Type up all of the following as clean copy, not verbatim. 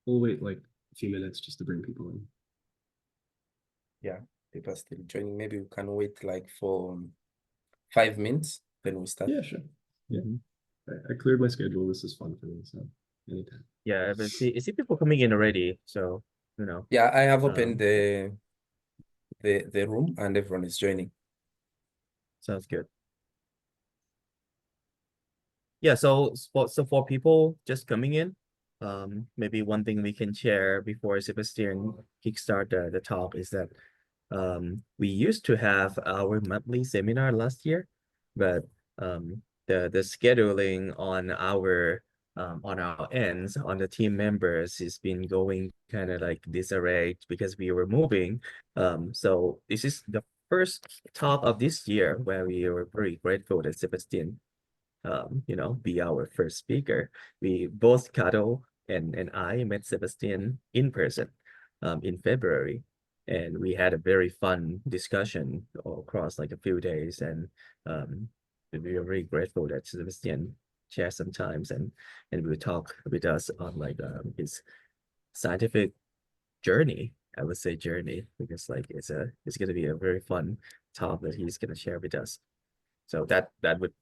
we'll wait like a few minutes just to bring people in. Yeah, people are still joining. Maybe we can wait like for 5 minutes, then we start. Yeah, sure. Yeah. I cleared my schedule. This is fun for me, so anytime. Yeah, but I see people coming in already, so you know. Yeah, I have opened the room and everyone is joining. Sounds good. Yeah, so for people just coming in, maybe one thing we can share before Sebastian kickstart the talk is that we used to have our monthly seminar last year, but the scheduling on our ends on the team members has been going kind of like disarray because we were moving. So this is the first talk of this year where we were very grateful that Sebastian be our first speaker. We both, Kato and I, met Sebastian in person in February, and we had a very fun discussion across like a few days, and we are very grateful that Sebastian shared some times and will talk with us on like his scientific journey. I would say journey, because like it's gonna be a very fun talk that he's gonna share with us. So that would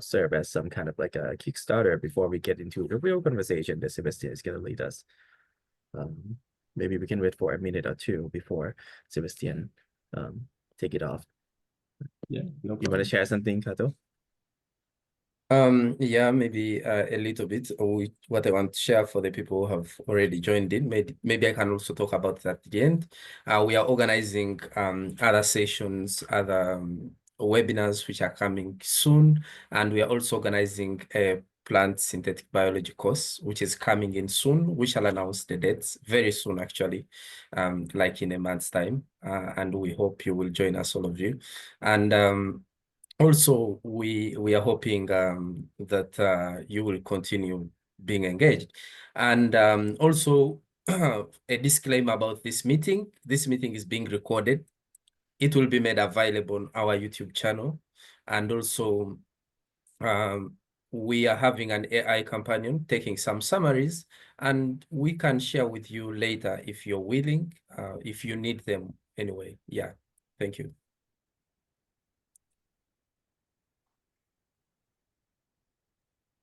serve as some kind of like a Kickstarter before we get into the real conversation that Sebastian is going to lead us. Maybe we can wait for a minute or two before Sebastian take it off. Yeah, no problem. You want to share something, Kato? Yeah, maybe a little bit. Or what I want to share for the people who have already joined in. Maybe I can also talk about that at the end. We are organizing other sessions, other webinars which are coming soon, and we are also organizing a plant synthetic biology course which is coming in soon. We shall announce the dates very soon, actually, like in a month's time, and we hope you will join us, all of you. And also, we are hoping that you will continue being engaged. And also, a disclaimer about this meeting. This meeting is being recorded. It will be made available on our YouTube channel. And also, we are having an AI companion taking some summaries, and we can share with you later if you're willing, if you need them anyway. Yeah, thank you.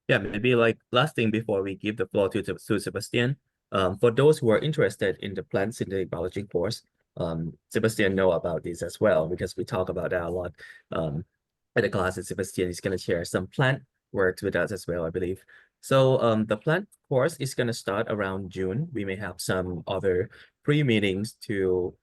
Yeah, maybe like last thing before we give the floor to Sebastian. For those who are interested in the plant synthetic biology course, Sebastian know about this as well because we talk about that a lot at the class. And Sebastian is going to share some plant works with us as well, I believe. So the plant course is going to start around June. We may have some other pre-meetings to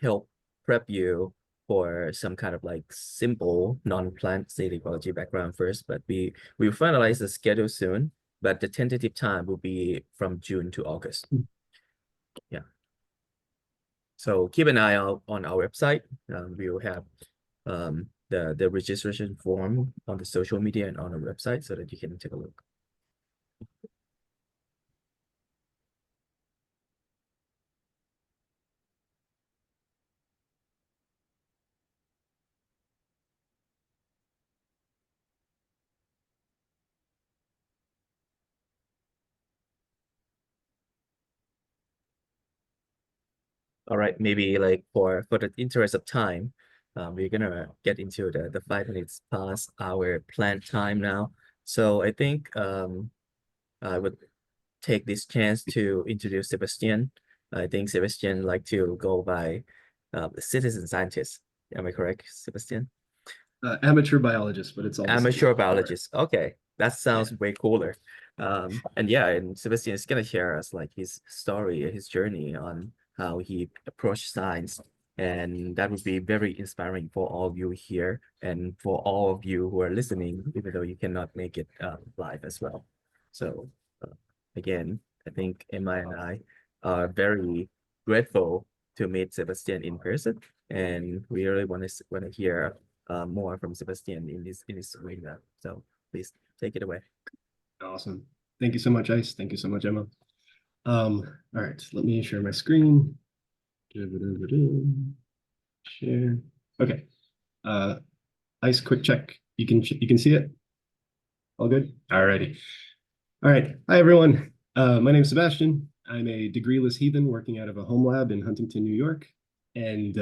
help prep you for some kind of like simple non-plant synthetic biology background first, but we'll finalize the schedule soon, but the tentative time will be from June to August. Yeah. So keep an eye out on our website. We will have the registration form on the social media and on our website so that you can take a look. All right, maybe like for the interest of time, we're gonna get into the 5 minutes past our planned time now. So I think I would take this chance to introduce Sebastian. I think Sebastian like to go by the citizen scientist. Am I correct, Sebastian? Amateur biologist, but it's all amateur biologist. Okay, that sounds way cooler. And yeah, and Sebastian is gonna share us like his story, his journey on how he approached science, and that would be very inspiring for all of you here and for all of you who are listening, even though you cannot make it live as well. So again, I think Emma and I are very grateful to meet Sebastian in person, and we really want to hear more from Sebastian in this webinar. So please take it away. Awesome. Thank you so much, Ice. Thank you so much, Emma. All right, let me share my screen. Share. Okay. Ice, quick check. You can see it? All good? All righty. All right. Hi, everyone. My name is Sebastian. I'm a degreeless heathen working out of a home lab in Huntington, New York. And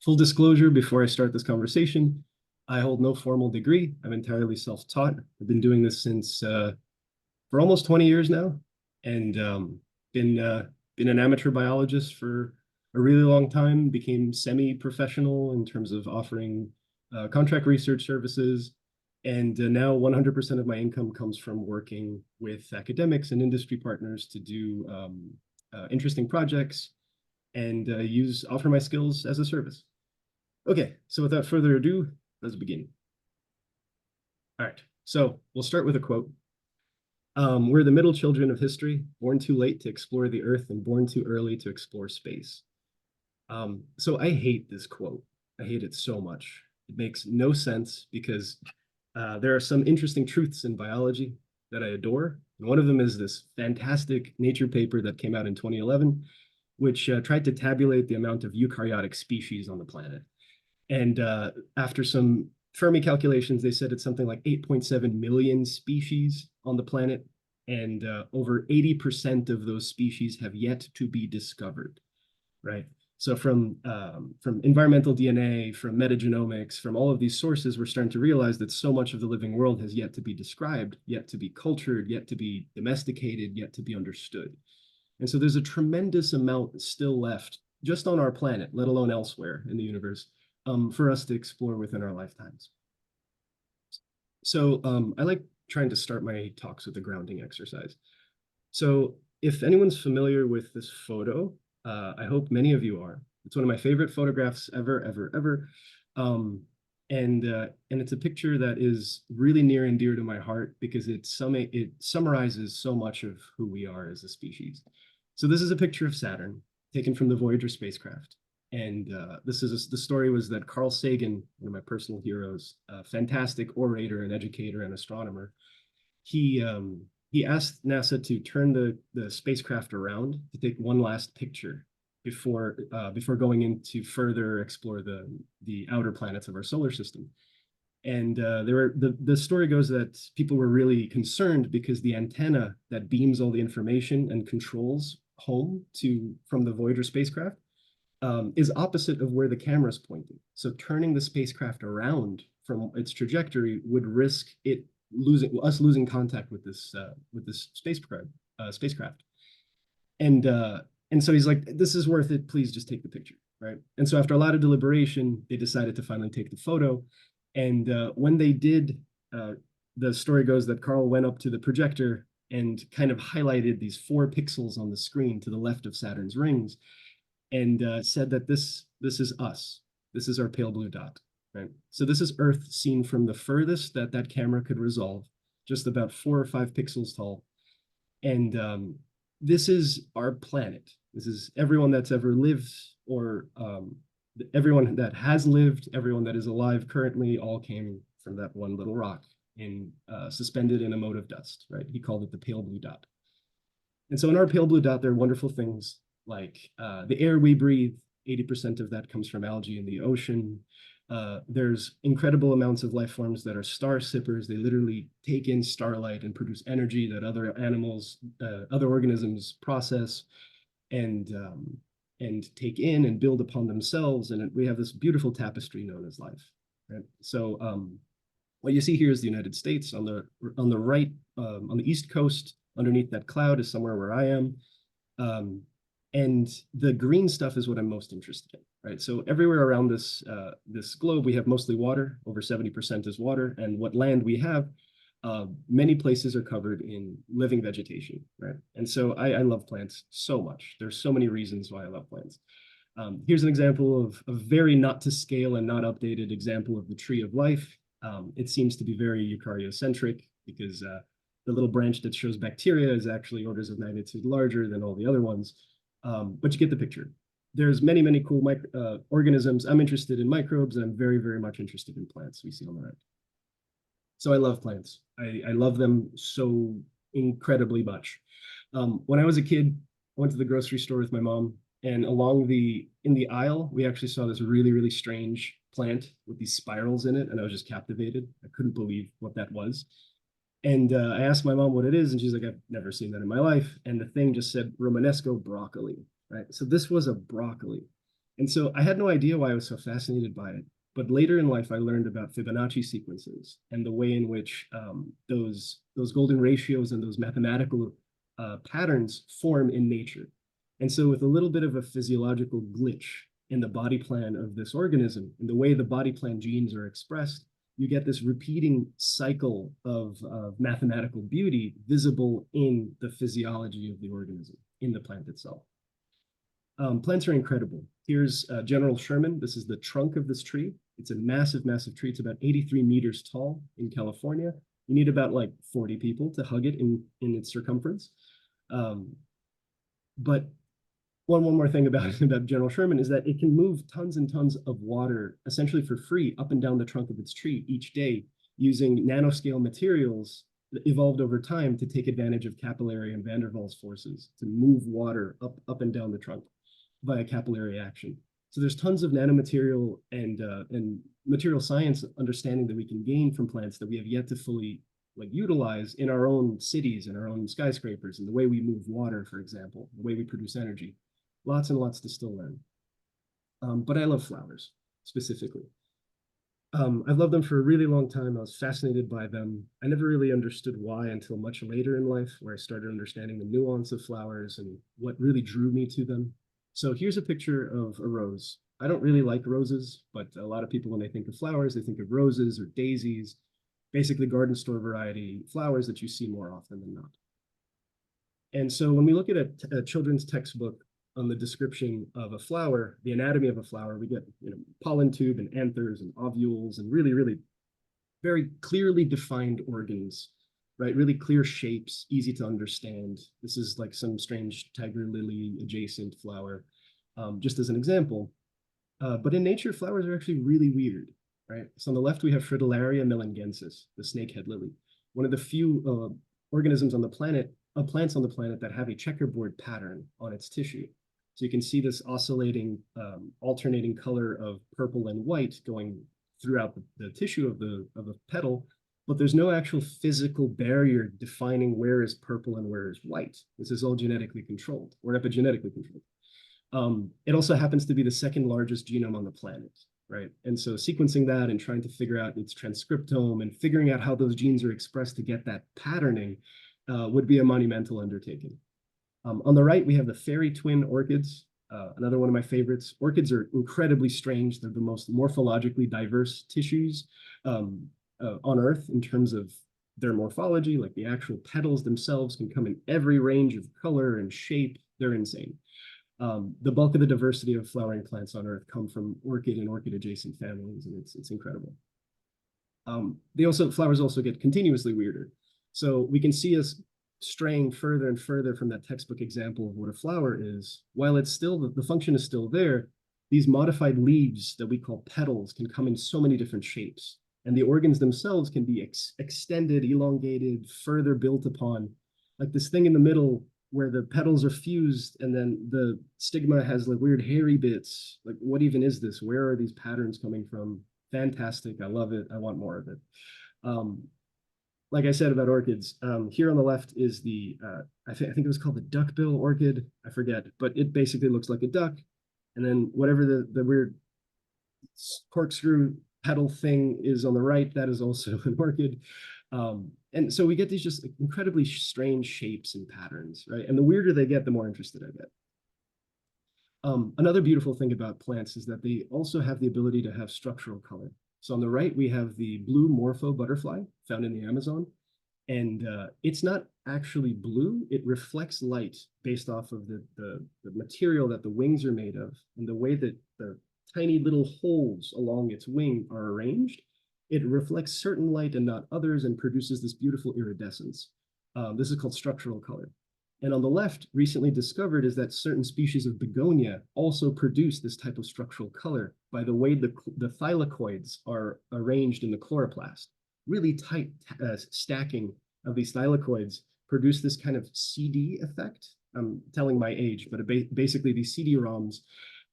full disclosure, before I start this conversation, I hold no formal degree. I'm entirely self-taught. I've been doing this since for almost 20 years now, and been an amateur biologist for a really long time. Became semi-professional in terms of offering contract research services, and now 100% of my income comes from working with academics and industry partners to do interesting projects and offer my skills as a service. Okay, so without further ado, let's begin. All right, so we'll start with a quote. We're the middle children of history, born too late to explore the earth and born too early to explore space. So I hate this quote. I hate it so much. It makes no sense because there are some interesting truths in biology that I adore. And one of them is this fantastic Nature paper that came out in 2011, which tried to tabulate the amount of eukaryotic species on the planet. And after some Fermi calculations, they said it's something like 8.7 million species on the planet, and over 80% of those species have yet to be discovered, right? So from environmental DNA, from metagenomics, from all of these sources, we're starting to realize that so much of the living world has yet to be described, yet to be cultured, yet to be domesticated, yet to be understood. And so there's a tremendous amount still left just on our planet, let alone elsewhere in the universe, for us to explore within our lifetimes. So I like trying to start my talks with a grounding exercise. So if anyone's familiar with this photo, I hope many of you are. It's one of my favorite photographs ever. And it's a picture that is really near and dear to my heart because it summarizes so much of who we are as a species. So this is a picture of Saturn taken from the Voyager spacecraft. And the story was that Carl Sagan, one of my personal heroes, a fantastic orator and educator and astronomer, he asked NASA to turn the spacecraft around to take one last picture before going in to further explore the outer planets of our solar system. And the story goes that people were really concerned because the antenna that beams all the information and controls home from the Voyager spacecraft is opposite of where the camera's pointing. So turning the spacecraft around from its trajectory would risk us losing contact with this spacecraft. And so he's like, this is worth it. Please just take the picture, right? And so after a lot of deliberation, they decided to finally take the photo. And when they did, the story goes that Carl went up to the projector and kind of highlighted these 4 pixels on the screen to the left of Saturn's rings, and said that this is us. This is our pale blue dot, right? So this is Earth seen from the furthest that camera could resolve, just about 4 or 5 pixels tall. And this is our planet. This is everyone that's ever lived, or everyone that has lived, everyone that is alive currently, all came from that one little rock suspended in a mote of dust, right? He called it the pale blue dot. And so in our pale blue dot, there are wonderful things like the air we breathe. 80% of that comes from algae in the ocean. There's incredible amounts of life forms that are star sippers. They literally take in starlight and produce energy that other animals, other organisms process and take in and build upon themselves. And we have this beautiful tapestry known as life, right? So what you see here is the United States. On the right, on the East Coast, underneath that cloud is somewhere where I am. And the green stuff is what I'm most interested in, right? So everywhere around this globe, we have mostly water. Over 70% is water. And what land we have, many places are covered in living vegetation, right? And so I love plants so much. There's so many reasons why I love plants. Here's an example of a very not to scale and not updated example of the tree of life. It seems to be very eukaryocentric because the little branch that shows bacteria is actually orders of magnitude larger than all the other ones. But you get the picture. There's many cool organisms. I'm interested in microbes, and I'm very much interested in plants we see on the right. So I love plants. I love them so incredibly much. When I was a kid, I went to the grocery store with my mom, and in the aisle, we actually saw this really strange plant with these spirals in it, and I was just captivated. I couldn't believe what that was. And I asked my mom what it is, and she's like, I've never seen that in my life. And the thing just said Romanesco broccoli, right? So this was a broccoli. And so I had no idea why I was so fascinated by it. But later in life, I learned about Fibonacci sequences and the way in which those golden ratios and those mathematical patterns form in nature. And so with a little bit of a physiological glitch in the body plan of this organism, and the way the body plan genes are expressed, you get this repeating cycle of mathematical beauty visible in the physiology of the organism, in the plant itself. Plants are incredible. Here's General Sherman. This is the trunk of this tree. It's a massive, massive tree. It's about 83 meters tall in California. You need about like 40 people to hug it in its circumference. But one more thing about General Sherman is that it can move tons and tons of water essentially for free up and down the trunk of its tree each day using nanoscale materials that evolved over time to take advantage of capillary and van der Waals forces to move water up and down the trunk via capillary action. So there's tons of nanomaterial and material science understanding that we can gain from plants that we have yet to fully utilize in our own cities and our own skyscrapers, and the way we move water, for example, the way we produce energy. Lots and lots to still learn. But I love flowers specifically. I've loved them for a really long time. I was fascinated by them. I never really understood why until much later in life, where I started understanding the nuance of flowers and what really drew me to them. So here's a picture of a rose. I don't really like roses, but a lot of people, when they think of flowers, they think of roses or daisies, basically garden store variety flowers that you see more often than not. And so when we look at a children's textbook on the description of a flower, the anatomy of a flower, we get pollen tube and anthers and ovules and really, really very clearly defined organs, right? Really clear shapes, easy to understand. This is like some strange tiger lily adjacent flower, just as an example. But in nature, flowers are actually really weird, right? So on the left, we have Fritillaria melangensis, the snakehead lily, one of the few organisms on the planet, plants on the planet that have a checkerboard pattern on its tissue. So you can see this oscillating, alternating color of purple and white going throughout the tissue of the petal, but there's no actual physical barrier defining where is purple and where is white. This is all genetically controlled or epigenetically controlled. It also happens to be the second largest genome on the planet, right? And so sequencing that and trying to figure out its transcriptome and figuring out how those genes are expressed to get that patterning would be a monumental undertaking. On the right, we have the fairy twin orchids, another one of my favorites. Orchids are incredibly strange. They're the most morphologically diverse tissues on Earth in terms of their morphology. Like the actual petals themselves can come in every range of color and shape. They're insane. The bulk of the diversity of flowering plants on Earth come from orchid and orchid adjacent families, and it's incredible. Flowers also get continuously weirder. So we can see us straying further and further from that textbook example of what a flower is. While it's still, the function is still there, these modified leaves that we call petals can come in so many different shapes. And the organs themselves can be extended, elongated, further built upon. Like this thing in the middle where the petals are fused and then the stigma has like weird hairy bits. Like what even is this? Where are these patterns coming from? Fantastic, I love it, I want more of it. Like I said about orchids, here on the left is the, I think it was called the duckbill orchid, I forget, but it basically looks like a duck. And then whatever the weird corkscrew petal thing is on the right, that is also an orchid. And so we get these just incredibly strange shapes and patterns, right? And the weirder they get, the more interested I get. Another beautiful thing about plants is that they also have the ability to have structural color. So on the right, we have the blue morpho butterfly found in the Amazon. And it's not actually blue. It reflects light based off of the material that the wings are made of and the way that the tiny little holes along its wing are arranged. It reflects certain light and not others and produces this beautiful iridescence. This is called structural color. And on the left, recently discovered is that certain species of begonia also produce this type of structural color by the way the thylakoids are arranged in the chloroplast. Really tight stacking of these thylakoids produce this kind of CD effect. I'm telling my age, but basically these CD-ROMs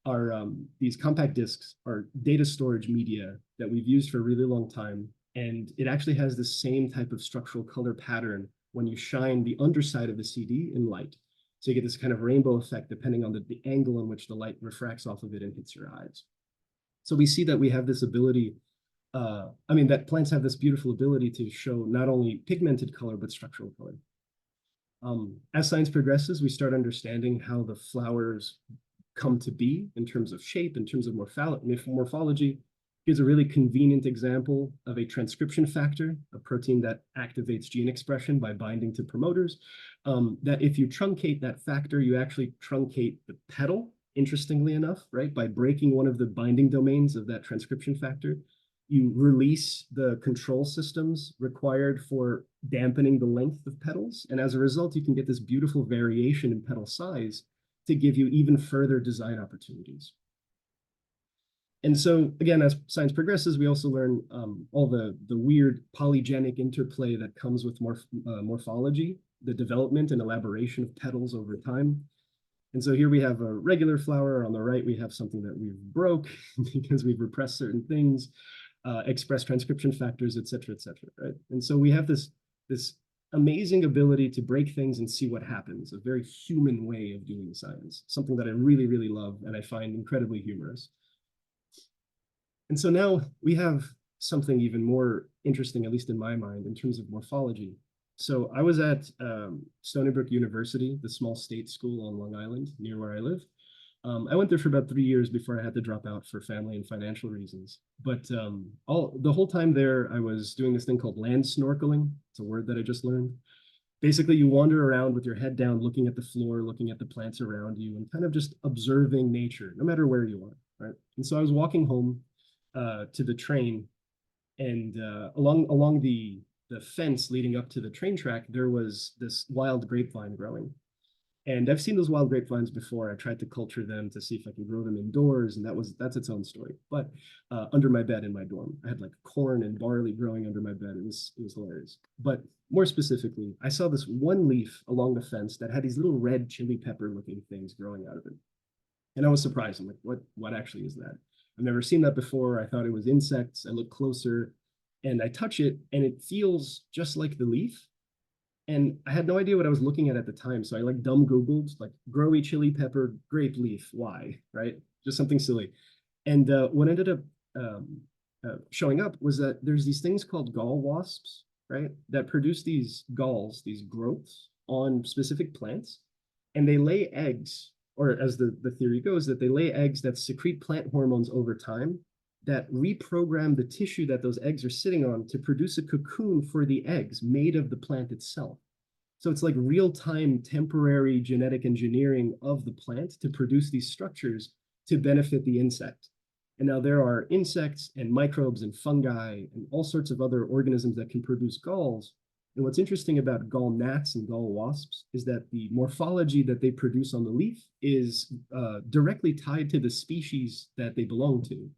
are, these compact discs are data storage media that we've used for a really long time. And it actually has the same type of structural color pattern when you shine the underside of the CD in light. So you get this kind of rainbow effect depending on the angle in which the light refracts off of it and hits your eyes. So we see that we have this ability, that plants have this beautiful ability to show not only pigmented color, but structural color. As science progresses, we start understanding how the flowers come to be in terms of shape, in terms of morphology. Here's a really convenient example of a transcription factor, a protein that activates gene expression by binding to promoters, that if you truncate that factor, you actually truncate the petal, interestingly enough, right? By breaking one of the binding domains of that transcription factor, you release the control systems required for dampening the length of petals. And as a result, you can get this beautiful variation in petal size to give you even further design opportunities. And so, again, as science progresses, we also learn all the weird polygenic interplay that comes with morphology, the development and elaboration of petals over time. And so here we have a regular flower. On the right, we have something that we've broke because we've repressed certain things, expressed transcription factors, et cetera, right? And so we have this amazing ability to break things and see what happens, a very human way of doing science, something that I really, really love and I find incredibly humorous. And so now we have something even more interesting, at least in my mind, in terms of morphology. So I was at Stony Brook University, the small state school on Long Island, near where I live. I went there for about 3 years before I had to drop out for family and financial reasons. But the whole time there, I was doing this thing called land snorkeling. It's a word that I just learned. Basically, you wander around with your head down, looking at the floor, looking at the plants around you, and kind of just observing nature, no matter where you are, right? And so I was walking home to the train, and along the fence leading up to the train track, there was this wild grapevine growing. And I've seen those wild grapevines before. I tried to culture them to see if I could grow them indoors, and that's its own story. But under my bed in my dorm, I had like corn and barley growing under my bed. It was hilarious. But more specifically, I saw this one leaf along the fence that had these little red chili pepper looking things growing out of it. And I was surprised. I'm like, what actually is that? I've never seen that before. I thought it was insects. I look closer and I touch it and it feels just like the leaf. And I had no idea what I was looking at the time. So I like dumb Googled, like growy chili pepper, grape leaf, why, right? Just something silly. And what ended up showing up was that there's these things called gall wasps, right? That produce these galls, these growths on specific plants. And they lay eggs, or as the theory goes, that they lay eggs that secrete plant hormones over time that reprogram the tissue that those eggs are sitting on to produce a cocoon for the eggs made of the plant itself. So it's like real-time temporary genetic engineering of the plant to produce these structures to benefit the insect. And now there are insects and microbes and fungi and all sorts of other organisms that can produce galls. And what's interesting about gall gnats and gall wasps is that the morphology that they produce on the leaf is directly tied to the species that they belong to,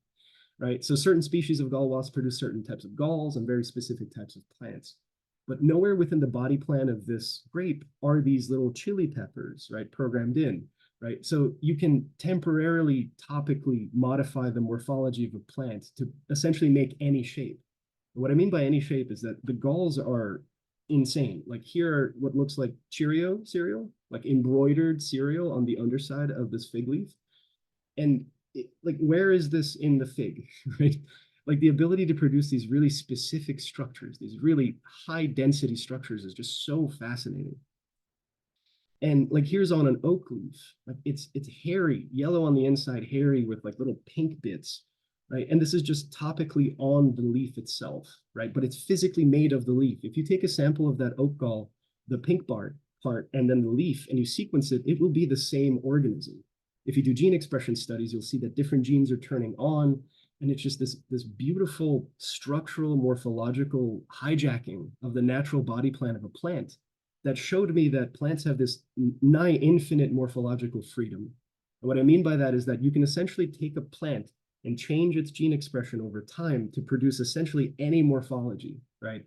right? So certain species of gall wasps produce certain types of galls and very specific types of plants. But nowhere within the body plan of this grape are these little chili peppers, right, programmed in, right? So you can temporarily topically modify the morphology of a plant to essentially make any shape. And what I mean by any shape is that the galls are insane. Like here are what looks like Cheerio cereal, like embroidered cereal on the underside of this fig leaf. And like, where is this in the fig, right? Like the ability to produce these really specific structures, these really high density structures is just so fascinating. And like here's on an oak leaf, like it's hairy, yellow on the inside, hairy with like little pink bits, right? And this is just topically on the leaf itself, right? But it's physically made of the leaf. If you take a sample of that oak gall, the pink part, and then the leaf, and you sequence it, it will be the same organism. If you do gene expression studies, you'll see that different genes are turning on, and it's just this beautiful structural morphological hijacking of the natural body plan of a plant that showed me that plants have this nigh infinite morphological freedom. And what I mean by that is that you can essentially take a plant and change its gene expression over time to produce essentially any morphology, right?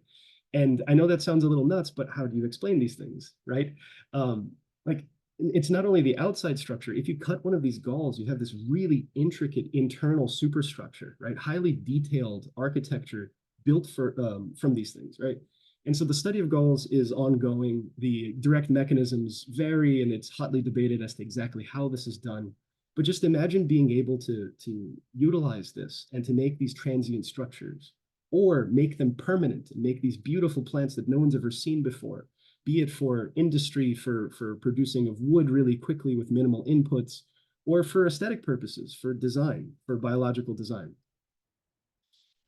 And I know that sounds a little nuts, but how do you explain these things, right? Like, it's not only the outside structure. If you cut one of these galls, you have this really intricate internal superstructure, right? Highly detailed architecture built from these things, right? And so the study of galls is ongoing. The direct mechanisms vary, and it's hotly debated as to exactly how this is done. But just imagine being able to utilize this and to make these transient structures, or make them permanent and make these beautiful plants that no one's ever seen before, be it for industry, for producing of wood really quickly with minimal inputs, or for aesthetic purposes, for design, for biological design.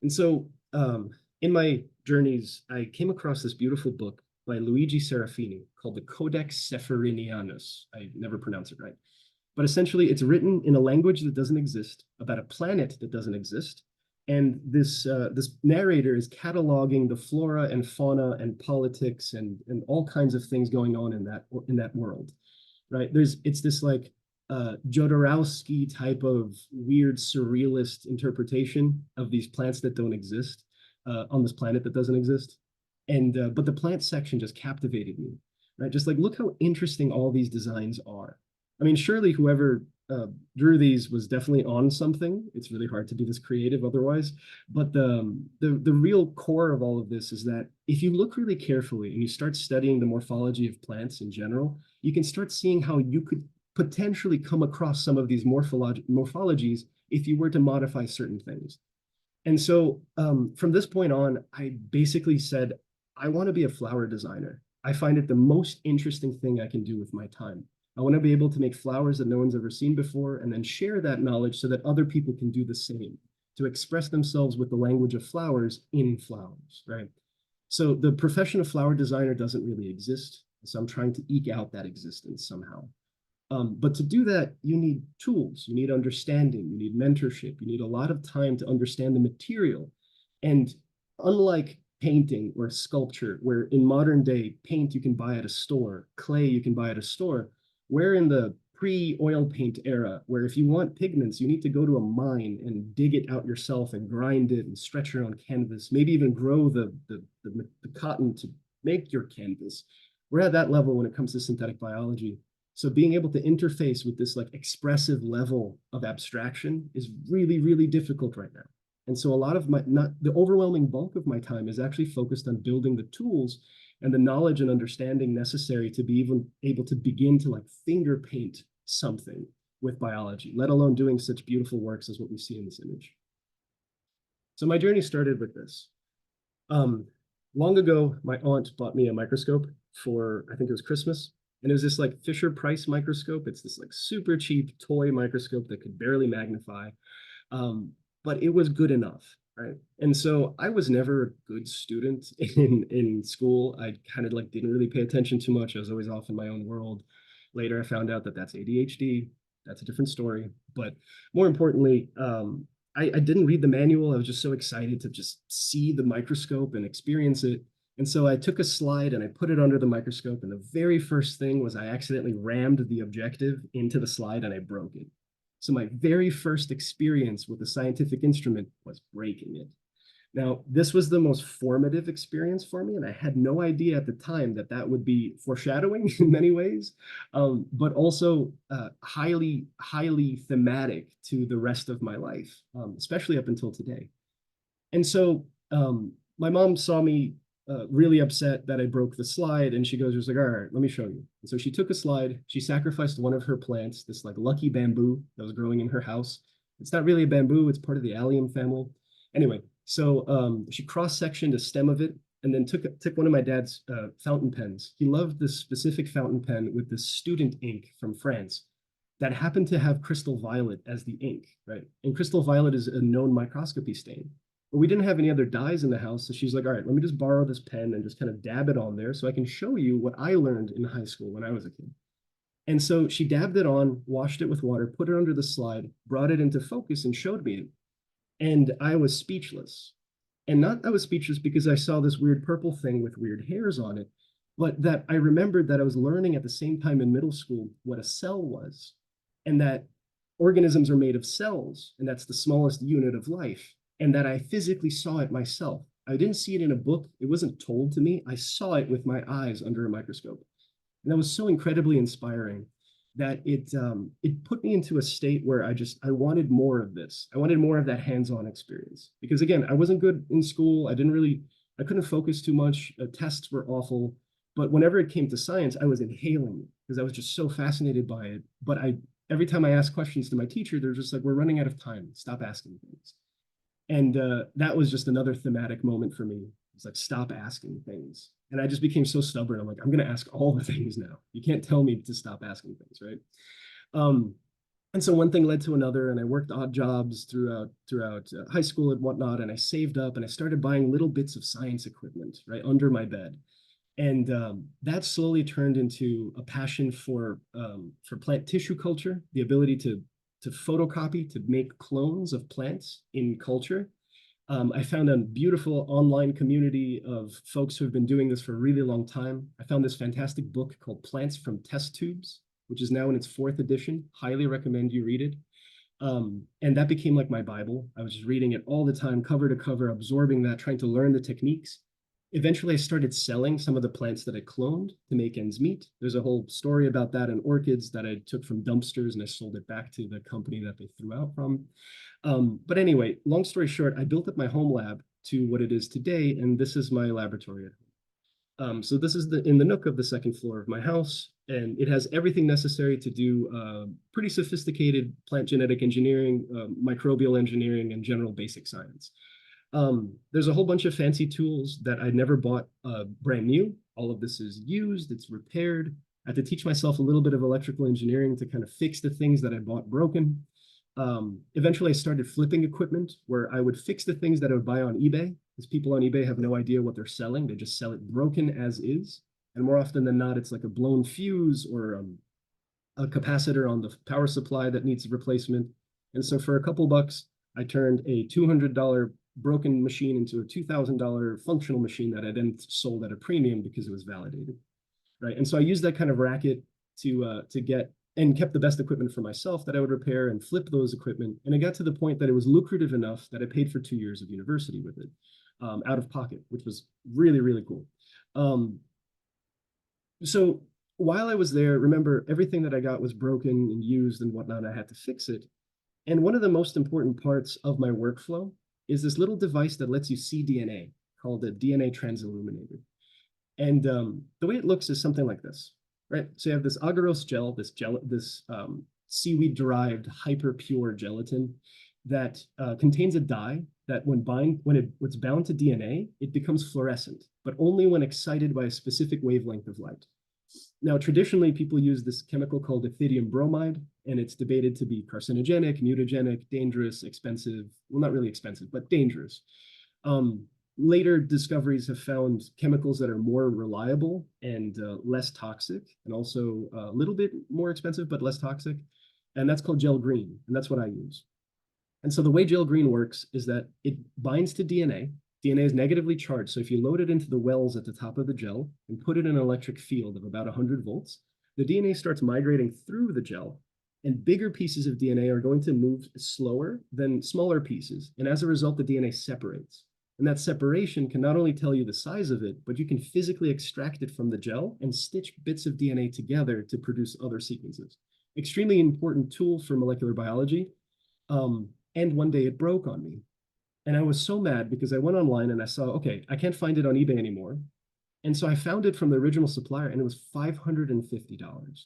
And so in my journeys, I came across this beautiful book by Luigi Serafini called the Codex Zephyrinianus. I never pronounce it right. But essentially, it's written in a language that doesn't exist, about a planet that doesn't exist. And this narrator is cataloging the flora and fauna and politics and all kinds of things going on in that world, right? It's this like Jodorowsky type of weird surrealist interpretation of these plants that don't exist on this planet that doesn't exist. And but the plant section just captivated me, right? Just like, look how interesting all these designs are. I mean, surely whoever drew these was definitely on something. It's really hard to be this creative otherwise. But the real core of all of this is that if you look really carefully and you start studying the morphology of plants in general, you can start seeing how you could potentially come across some of these morphologies if you were to modify certain things. And so from this point on, I basically said, I want to be a flower designer. I find it the most interesting thing I can do with my time. I want to be able to make flowers that no one's ever seen before, and then share that knowledge so that other people can do the same, to express themselves with the language of flowers in flowers, right? So the profession of flower designer doesn't really exist. So I'm trying to eke out that existence somehow. But to do that, you need tools, you need understanding, you need mentorship, you need a lot of time to understand the material. And unlike painting or sculpture, where in modern day paint you can buy at a store, clay you can buy at a store, we're in the pre-oil paint era, where if you want pigments, you need to go to a mine and dig it out yourself and grind it and stretch your own canvas, maybe even grow the cotton to make your canvas. We're at that level when it comes to synthetic biology. So being able to interface with this like expressive level of abstraction is really, really difficult right now. And so a lot of the overwhelming bulk of my time is actually focused on building the tools and the knowledge and understanding necessary to be even able to begin to like finger paint something with biology, let alone doing such beautiful works as what we see in this image. So my journey started with this. Long ago, my aunt bought me a microscope for, I think it was Christmas. And it was this like Fisher-Price microscope. It's this like super cheap toy microscope that could barely magnify, but it was good enough, right? And so I was never a good student in school. I kind of like didn't really pay attention too much. I was always off in my own world. Later, I found out that that's ADHD. That's a different story. But more importantly, I didn't read the manual. I was just so excited to just see the microscope and experience it. And so I took a slide and I put it under the microscope. And the very first thing was I accidentally rammed the objective into the slide and I broke it. So my very first experience with a scientific instrument was breaking it. Now, this was the most formative experience for me. And I had no idea at the time that that would be foreshadowing in many ways, but also highly, highly thematic to the rest of my life, especially up until today. And so my mom saw me really upset that I broke the slide, and she was like, all right, let me show you. And so she took a slide, she sacrificed one of her plants, this like lucky bamboo that was growing in her house. It's not really a bamboo, it's part of the allium family. Anyway, so she cross-sectioned a stem of it and then took one of my dad's fountain pens. He loved this specific fountain pen with this student ink from France that happened to have crystal violet as the ink, right? And crystal violet is a known microscopy stain. But we didn't have any other dyes in the house, so she's like, all right, let me just borrow this pen and just kind of dab it on there so I can show you what I learned in high school when I was a kid. And so she dabbed it on, washed it with water, put it under the slide, brought it into focus and showed me it. And I was speechless. And not I was speechless because I saw this weird purple thing with weird hairs on it, but that I remembered that I was learning at the same time in middle school what a cell was, and that organisms are made of cells, and that's the smallest unit of life. And that I physically saw it myself. I didn't see it in a book. It wasn't told to me. I saw it with my eyes under a microscope. And that was so incredibly inspiring. that it put me into a state where I wanted more of this. I wanted more of that hands-on experience, because again, I wasn't good in school. I couldn't focus too much. Tests were awful. But whenever it came to science, I was inhaling it because I was just so fascinated by it. But every time I asked questions to my teacher, they're just like, we're running out of time. Stop asking things. And that was just another thematic moment for me. It's like, stop asking things. And I just became so stubborn. I'm like, I'm going to ask all the things now. You can't tell me to stop asking things, right? And so one thing led to another, and I worked odd jobs throughout high school and whatnot, and I saved up, and I started buying little bits of science equipment, right, under my bed. And that slowly turned into a passion for plant tissue culture, the ability to photocopy, to make clones of plants in culture. I found a beautiful online community of folks who have been doing this for a really long time. I found this fantastic book called Plants from Test Tubes, which is now in its 4th edition. Highly recommend you read it. And that became like my Bible. I was just reading it all the time, cover to cover, absorbing that, trying to learn the techniques. Eventually, I started selling some of the plants that I cloned to make ends meet. There's a whole story about that in orchids that I took from dumpsters, and I sold it back to the company that they threw out from. But anyway, long story short, I built up my home lab to what it is today, and this is my laboratory at home. So this is in the nook of the 2nd floor of my house, and it has everything necessary to do pretty sophisticated plant genetic engineering, microbial engineering, and general basic science. There's a whole bunch of fancy tools that I never bought brand new. All of this is used, it's repaired. I had to teach myself a little bit of electrical engineering to kind of fix the things that I bought broken. Eventually, I started flipping equipment where I would fix the things that I would buy on eBay, because people on eBay have no idea what they're selling. They just sell it broken as is. And more often than not, it's like a blown fuse or a capacitor on the power supply that needs a replacement. And so for a couple bucks, I turned a $200 broken machine into a $2,000 functional machine that I then sold at a premium because it was validated, right? And so I used that kind of racket to get and kept the best equipment for myself that I would repair and flip those equipment. And it got to the point that it was lucrative enough that I paid for 2 years of university with it, out of pocket, which was really, really cool. So while I was there, remember, everything that I got was broken and used and whatnot. I had to fix it. And one of the most important parts of my workflow is this little device that lets you see DNA called a DNA transilluminator. And the way it looks is something like this, right? So you have this agarose gel, this seaweed-derived hyper-pure gelatin that contains a dye that when it's bound to DNA, it becomes fluorescent, but only when excited by a specific wavelength of light. Now, traditionally, people use this chemical called ethidium bromide, and it's debated to be carcinogenic, mutagenic, dangerous, expensive. Well, not really expensive, but dangerous. Later discoveries have found chemicals that are more reliable and less toxic, and also a little bit more expensive, but less toxic. And that's called gel green, and that's what I use. And so the way gel green works is that it binds to DNA. DNA is negatively charged. So if you load it into the wells at the top of the gel and put it in an electric field of about 100 volts, the DNA starts migrating through the gel, and bigger pieces of DNA are going to move slower than smaller pieces. And as a result, the DNA separates. And that separation can not only tell you the size of it, but you can physically extract it from the gel and stitch bits of DNA together to produce other sequences. Extremely important tool for molecular biology. And one day it broke on me. And I was so mad because I went online and I saw, okay, I can't find it on eBay anymore. And so I found it from the original supplier, and it was $550.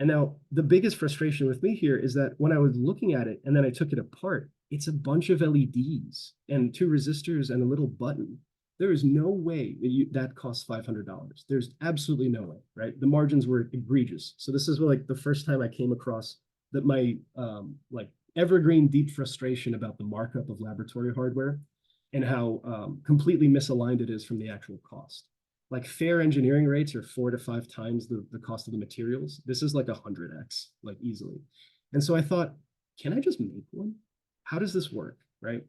And now the biggest frustration with me here is that when I was looking at it and then I took it apart, it's a bunch of LEDs and 2 resistors and a little button. There is no way that costs $500. There's absolutely no way, right? The margins were egregious. So this is like the first time I came across that my like evergreen deep frustration about the markup of laboratory hardware and how completely misaligned it is from the actual cost. Like fair engineering rates are 4 to 5 times the cost of the materials. This is like 100x, like easily. And so I thought, can I just make one? How does this work, right?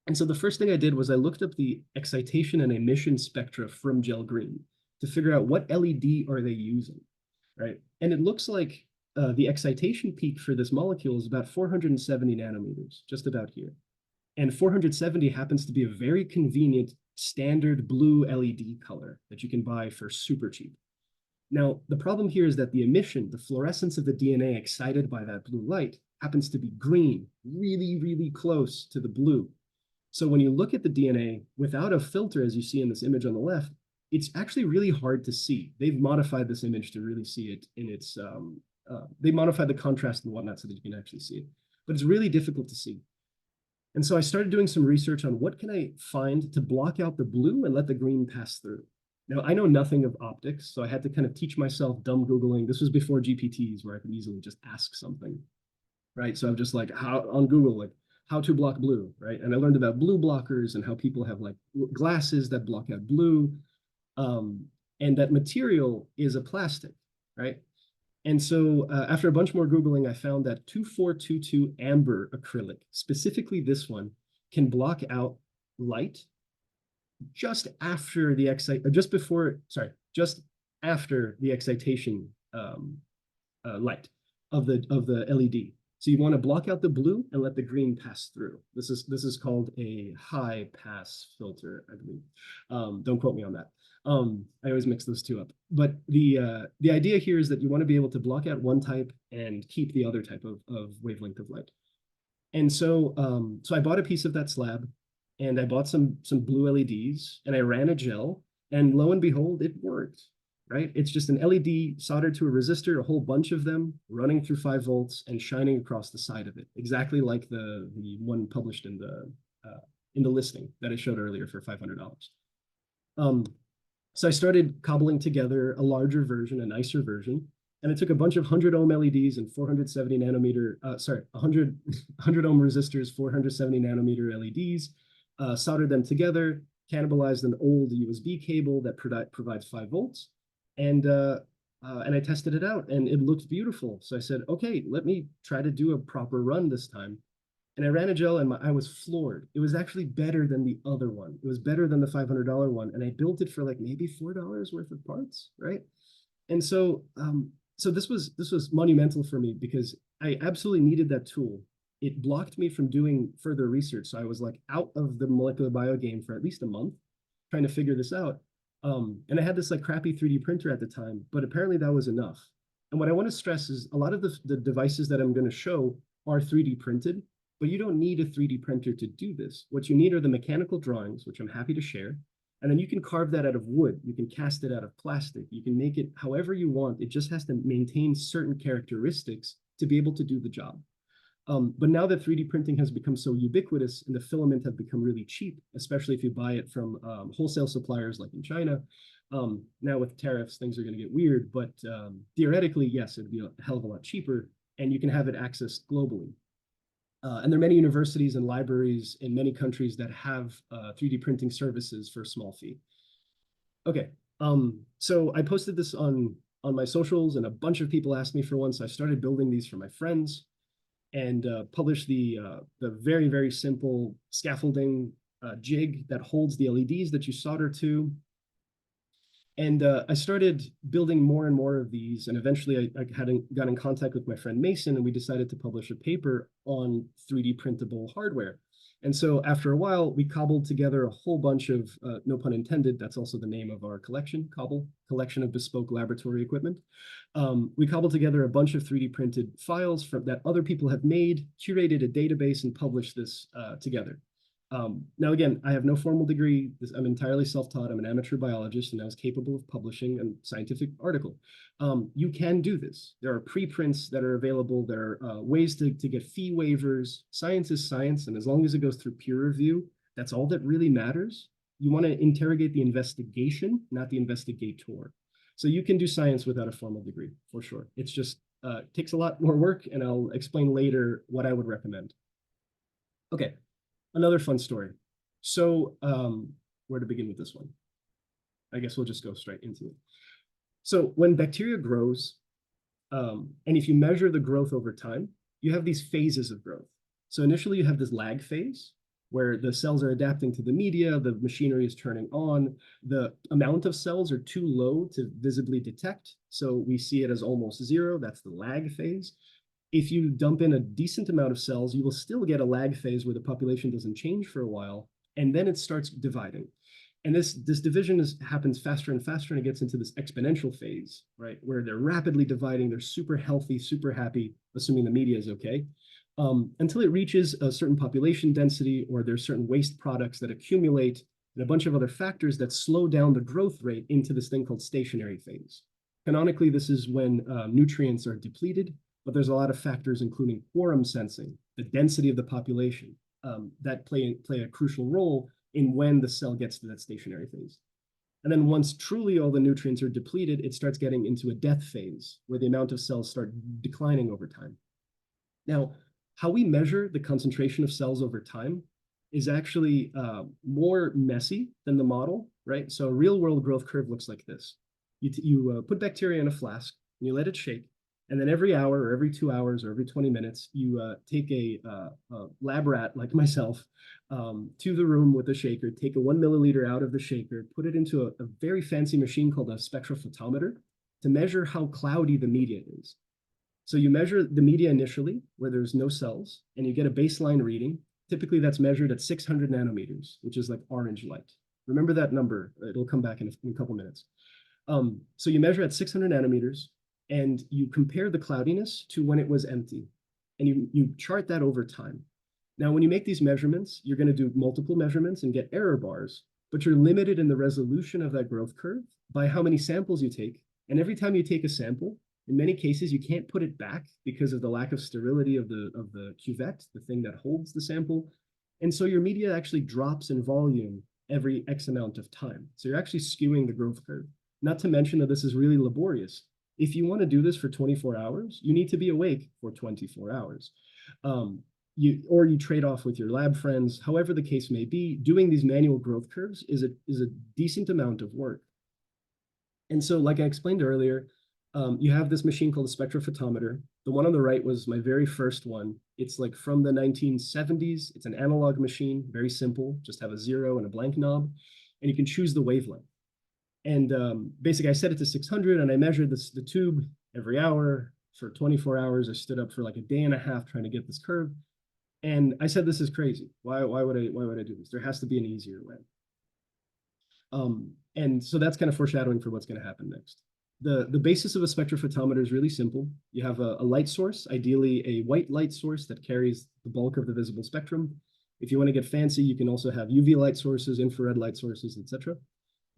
And so the first thing I did was I looked up the excitation and emission spectra from gel green to figure out what LED are they using, right? And it looks like the excitation peak for this molecule is about 470 nanometers, just about here. And 470 happens to be a very convenient standard blue LED color that you can buy for super cheap. Now, the problem here is that the emission, the fluorescence of the DNA excited by that blue light, happens to be green, really, really close to the blue. So when you look at the DNA without a filter, as you see in this image on the left, it's actually really hard to see. They've modified this image to really see it in its, they modified the contrast and whatnot so that you can actually see it. But it's really difficult to see. And so I started doing some research on what can I find to block out the blue and let the green pass through. Now, I know nothing of optics, so I had to kind of teach myself dumb Googling. This was before GPTs, where I could easily just ask something, right? So I'm just like, how on Google, like, how to block blue, right? And I learned about blue blockers and how people have like glasses that block out blue, and that material is a plastic, right? And so after a bunch more Googling, I found that 2422 amber acrylic, specifically this one, can block out light just after the just after the excitation light of the LED. So you want to block out the blue and let the green pass through. This is called a high pass filter, I believe. Don't quote me on that. I always mix those two up. But the idea here is that you want to be able to block out one type and keep the other type of wavelength of light. And so I bought a piece of that slab, and I bought some blue LEDs, and I ran a gel, and lo and behold, it worked, right? It's just an LED soldered to a resistor, a whole bunch of them running through 5 volts and shining across the side of it, exactly like the one published in the listing that I showed earlier for $500. So I started cobbling together a larger version, a nicer version, and I took a bunch of 100 ohm LEDs and 470 nanometer, 100 ohm resistors, 470 nanometer LEDs, soldered them together, cannibalized an old USB cable that provides 5 volts, and I tested it out, and it looked beautiful. So I said, okay, let me try to do a proper run this time. And I ran a gel, and I was floored. It was actually better than the other one. It was better than the $500 one, and I built it for like maybe $4 worth of parts, right? And so, so this was monumental for me because I absolutely needed that tool. It blocked me from doing further research. So I was like out of the molecular bio game for at least a month, trying to figure this out. And I had this like crappy 3D printer at the time, but apparently that was enough. And what I want to stress is a lot of the devices that I'm going to show are 3D printed, but you don't need a 3D printer to do this. What you need are the mechanical drawings, which I'm happy to share. And then you can carve that out of wood. You can cast it out of plastic. You can make it however you want. It just has to maintain certain characteristics to be able to do the job. But now that 3D printing has become so ubiquitous and the filament have become really cheap, especially if you buy it from wholesale suppliers like in China, now with tariffs, things are going to get weird. But theoretically, yes, it'd be a hell of a lot cheaper, and you can have it accessed globally. And there are many universities and libraries in many countries that have 3D printing services for a small fee. Okay, so I posted this on my socials, and a bunch of people asked me for one, so I started building these for my friends, and published the very, very simple scaffolding jig that holds the LEDs that you solder to. And I started building more and more of these, and eventually I got in contact with my friend Mason, and we decided to publish a paper on 3D printable hardware. And so after a while, we cobbled together a whole bunch of, no pun intended, that's also the name of our collection, collection of bespoke laboratory equipment. We cobbled together a bunch of 3D printed files that other people have made, curated a database, and published this together. Now, again, I have no formal degree. I'm entirely self-taught. I'm an amateur biologist, and I was capable of publishing a scientific article. You can do this. There are preprints that are available. There are ways to get fee waivers. Science is science, and as long as it goes through peer review, that's all that really matters. You want to interrogate the investigation, not the investigator. So you can do science without a formal degree, for sure. It's just takes a lot more work, and I'll explain later what I would recommend. Okay. Another fun story. So where to begin with this one? I guess we'll just go straight into it. So when bacteria grows, and if you measure the growth over time, you have these phases of growth. So initially you have this lag phase where the cells are adapting to the media, the machinery is turning on, the amount of cells are too low to visibly detect. So we see it as almost zero, that's the lag phase. If you dump in a decent amount of cells, you will still get a lag phase where the population doesn't change for a while, and then it starts dividing. And this division happens faster and faster, and it gets into this exponential phase, right? Where they're rapidly dividing, they're super healthy, super happy, assuming the media is okay, until it reaches a certain population density, or there's certain waste products that accumulate, and a bunch of other factors that slow down the growth rate into this thing called stationary phase. Canonically, this is when nutrients are depleted, but there's a lot of factors, including quorum sensing, the density of the population, that play a crucial role in when the cell gets to that stationary phase. And then once truly all the nutrients are depleted, it starts getting into a death phase, where the amount of cells start declining over time. Now, how we measure the concentration of cells over time is actually more messy than the model, right? So a real world growth curve looks like this. You put bacteria in a flask, and you let it shake, and then every hour or every 2 hours or every 20 minutes, you take a lab rat like myself to the room with a shaker, take a 1 milliliter out of the shaker, put it into a very fancy machine called a spectrophotometer to measure how cloudy the media is. So you measure the media initially, where there's no cells, and you get a baseline reading. Typically, that's measured at 600 nanometers, which is like orange light. Remember that number. It'll come back in a couple minutes. So you measure at 600 nanometers, and you compare the cloudiness to when it was empty, and you chart that over time. Now, when you make these measurements, you're going to do multiple measurements and get error bars, but you're limited in the resolution of that growth curve by how many samples you take. And every time you take a sample, in many cases, you can't put it back because of the lack of sterility of the cuvette, the thing that holds the sample. And so your media actually drops in volume every X amount of time. So you're actually skewing the growth curve. Not to mention that this is really laborious. If you want to do this for 24 hours, you need to be awake for 24 hours. You trade off with your lab friends. However the case may be, doing these manual growth curves is a decent amount of work. And so, like I explained earlier, you have this machine called a spectrophotometer. The one on the right was my very first one. It's like from the 1970s. It's an analog machine, very simple, just have a 0 and a blank knob, and you can choose the wavelength. And basically, I set it to 600, and I measured the tube every hour for 24 hours. I stood up for like a day and a half trying to get this curve. And I said, this is crazy. Why would I do this? There has to be an easier way. And so that's kind of foreshadowing for what's going to happen next. The basis of a spectrophotometer is really simple. You have a light source, ideally a white light source that carries the bulk of the visible spectrum. If you want to get fancy, you can also have UV light sources, infrared light sources, etc.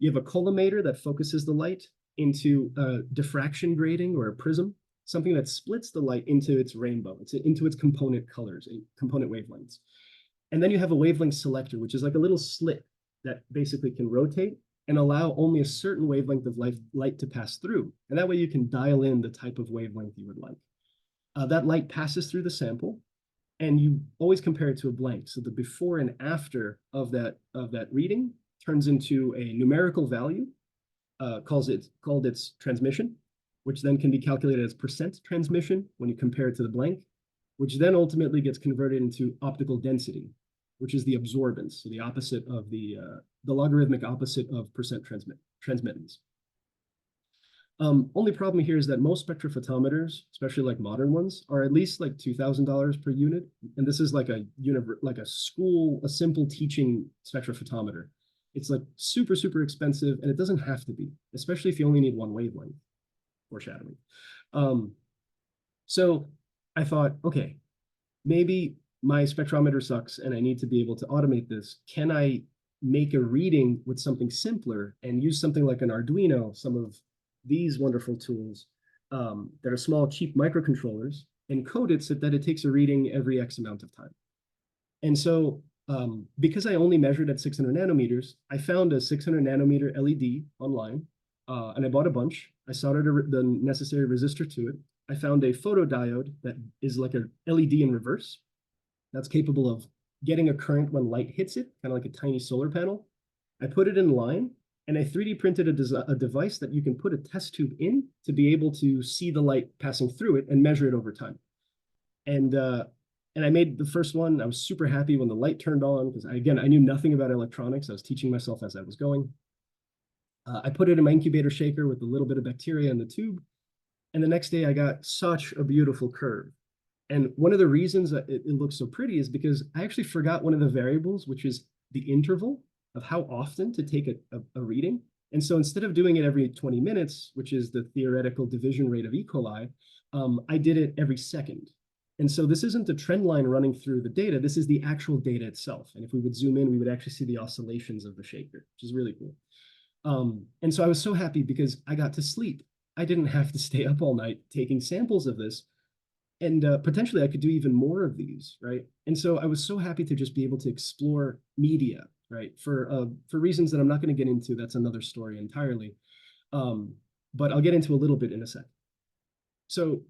You have a collimator that focuses the light into a diffraction grating or a prism, something that splits the light into its rainbow, into its component colors, component wavelengths. And then you have a wavelength selector, which is like a little slit that basically can rotate and allow only a certain wavelength of light to pass through. And that way you can dial in the type of wavelength you would like. That light passes through the sample, and you always compare it to a blank. So the before and after of that reading turns into a numerical value, called its transmission, which then can be calculated as percent transmission when you compare it to the blank, which then ultimately gets converted into optical density, which is the absorbance, so the opposite of the logarithmic opposite of percent transmittance. Only problem here is that most spectrophotometers, especially like modern ones, are at least like $2,000 per unit, and this is like a simple teaching spectrophotometer. It's like super, super expensive, and it doesn't have to be, especially if you only need one wavelength. Foreshadowing. So I thought, okay, maybe my spectrometer sucks and I need to be able to automate this. Can I make a reading with something simpler and use something like an Arduino, some of these wonderful tools that are small, cheap microcontrollers, and code it so that it takes a reading every X amount of time? And so because I only measured at 600 nanometers, I found a 600 nanometer LED online, and I bought a bunch. I soldered the necessary resistor to it. I found a photodiode that is like an LED in reverse that's capable of getting a current when light hits it, kind of like a tiny solar panel. I put it in line, and I 3D printed a device that you can put a test tube in to be able to see the light passing through it and measure it over time. And I made the first one. I was super happy when the light turned on because, again, I knew nothing about electronics. I was teaching myself as I was going. I put it in my incubator shaker with a little bit of bacteria in the tube. And the next day I got such a beautiful curve. And one of the reasons that it looks so pretty is because I actually forgot one of the variables, which is the interval. of how often to take a reading. And so instead of doing it every 20 minutes, which is the theoretical division rate of E. coli, I did it every second. And so this isn't a trend line running through the data. This is the actual data itself. And if we would zoom in, we would actually see the oscillations of the shaker, which is really cool. And so I was so happy because I got to sleep. I didn't have to stay up all night taking samples of this. And potentially I could do even more of these, right? And so I was so happy to just be able to explore media, right? For reasons that I'm not going to get into. That's another story entirely. But I'll get into a little bit in a sec. So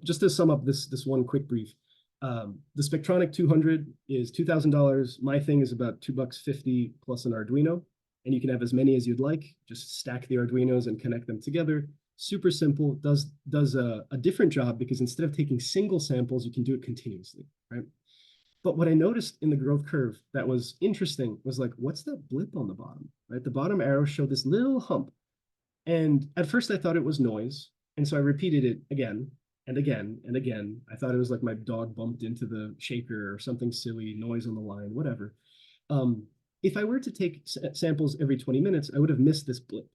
just to sum up this one quick brief, the Spectronic 200 is $2,000. My thing is about $2.50 plus an Arduino, and you can have as many as you'd like. Just stack the Arduinos and connect them together. Super simple. Does a different job because instead of taking single samples, you can do it continuously, right? But what I noticed in the growth curve that was interesting was like, what's that blip on the bottom, right? The bottom arrow showed this little hump. And at first I thought it was noise. And so I repeated it again and again and again. I thought it was like my dog bumped into the shaker or something silly, noise on the line, whatever. If I were to take samples every 20 minutes, I would have missed this blip,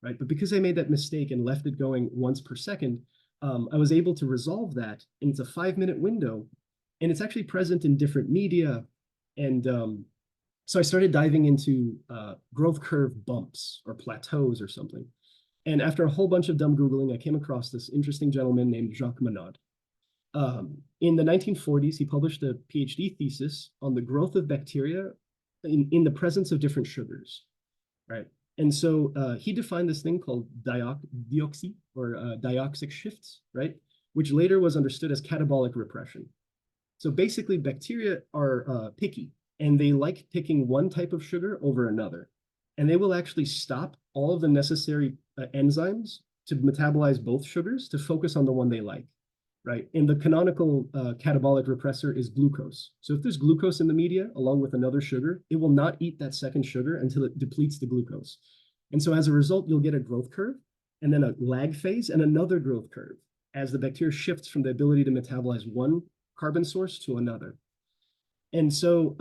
right? But because I made that mistake and left it going once per second, I was able to resolve that. And it's a 5-minute window. And it's actually present in different media. And so I started diving into growth curve bumps or plateaus or something. And after a whole bunch of dumb Googling, I came across this interesting gentleman named Jacques Monod. In the 1940s, he published a PhD thesis on the growth of bacteria in the presence of different sugars, right? And so he defined this thing called dioxic shifts, right? Which later was understood as catabolic repression. So basically, bacteria are picky, and they like picking one type of sugar over another. And they will actually stop all of the necessary enzymes to metabolize both sugars to focus on the one they like, right? And the canonical catabolic repressor is glucose. So if there's glucose in the media along with another sugar, it will not eat that second sugar until it depletes the glucose. And so as a result, you'll get a growth curve and then a lag phase and another growth curve as the bacteria shifts from the ability to metabolize one carbon source to another. And so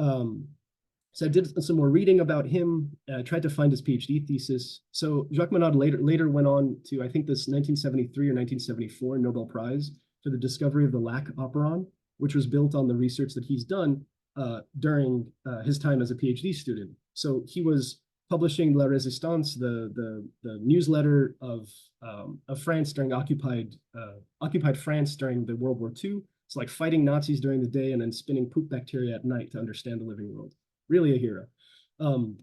I did some more reading about him, tried to find his PhD thesis. So Jacques Monod later went on to, I think, this 1973 or 1974 Nobel Prize for the discovery of the lac operon, which was built on the research that he's done during his time as a PhD student. So he was publishing La Résistance, the newsletter of France during occupied France during the World War II. It's like fighting Nazis during the day and then spinning poop bacteria at night to understand the living world. Really a hero. And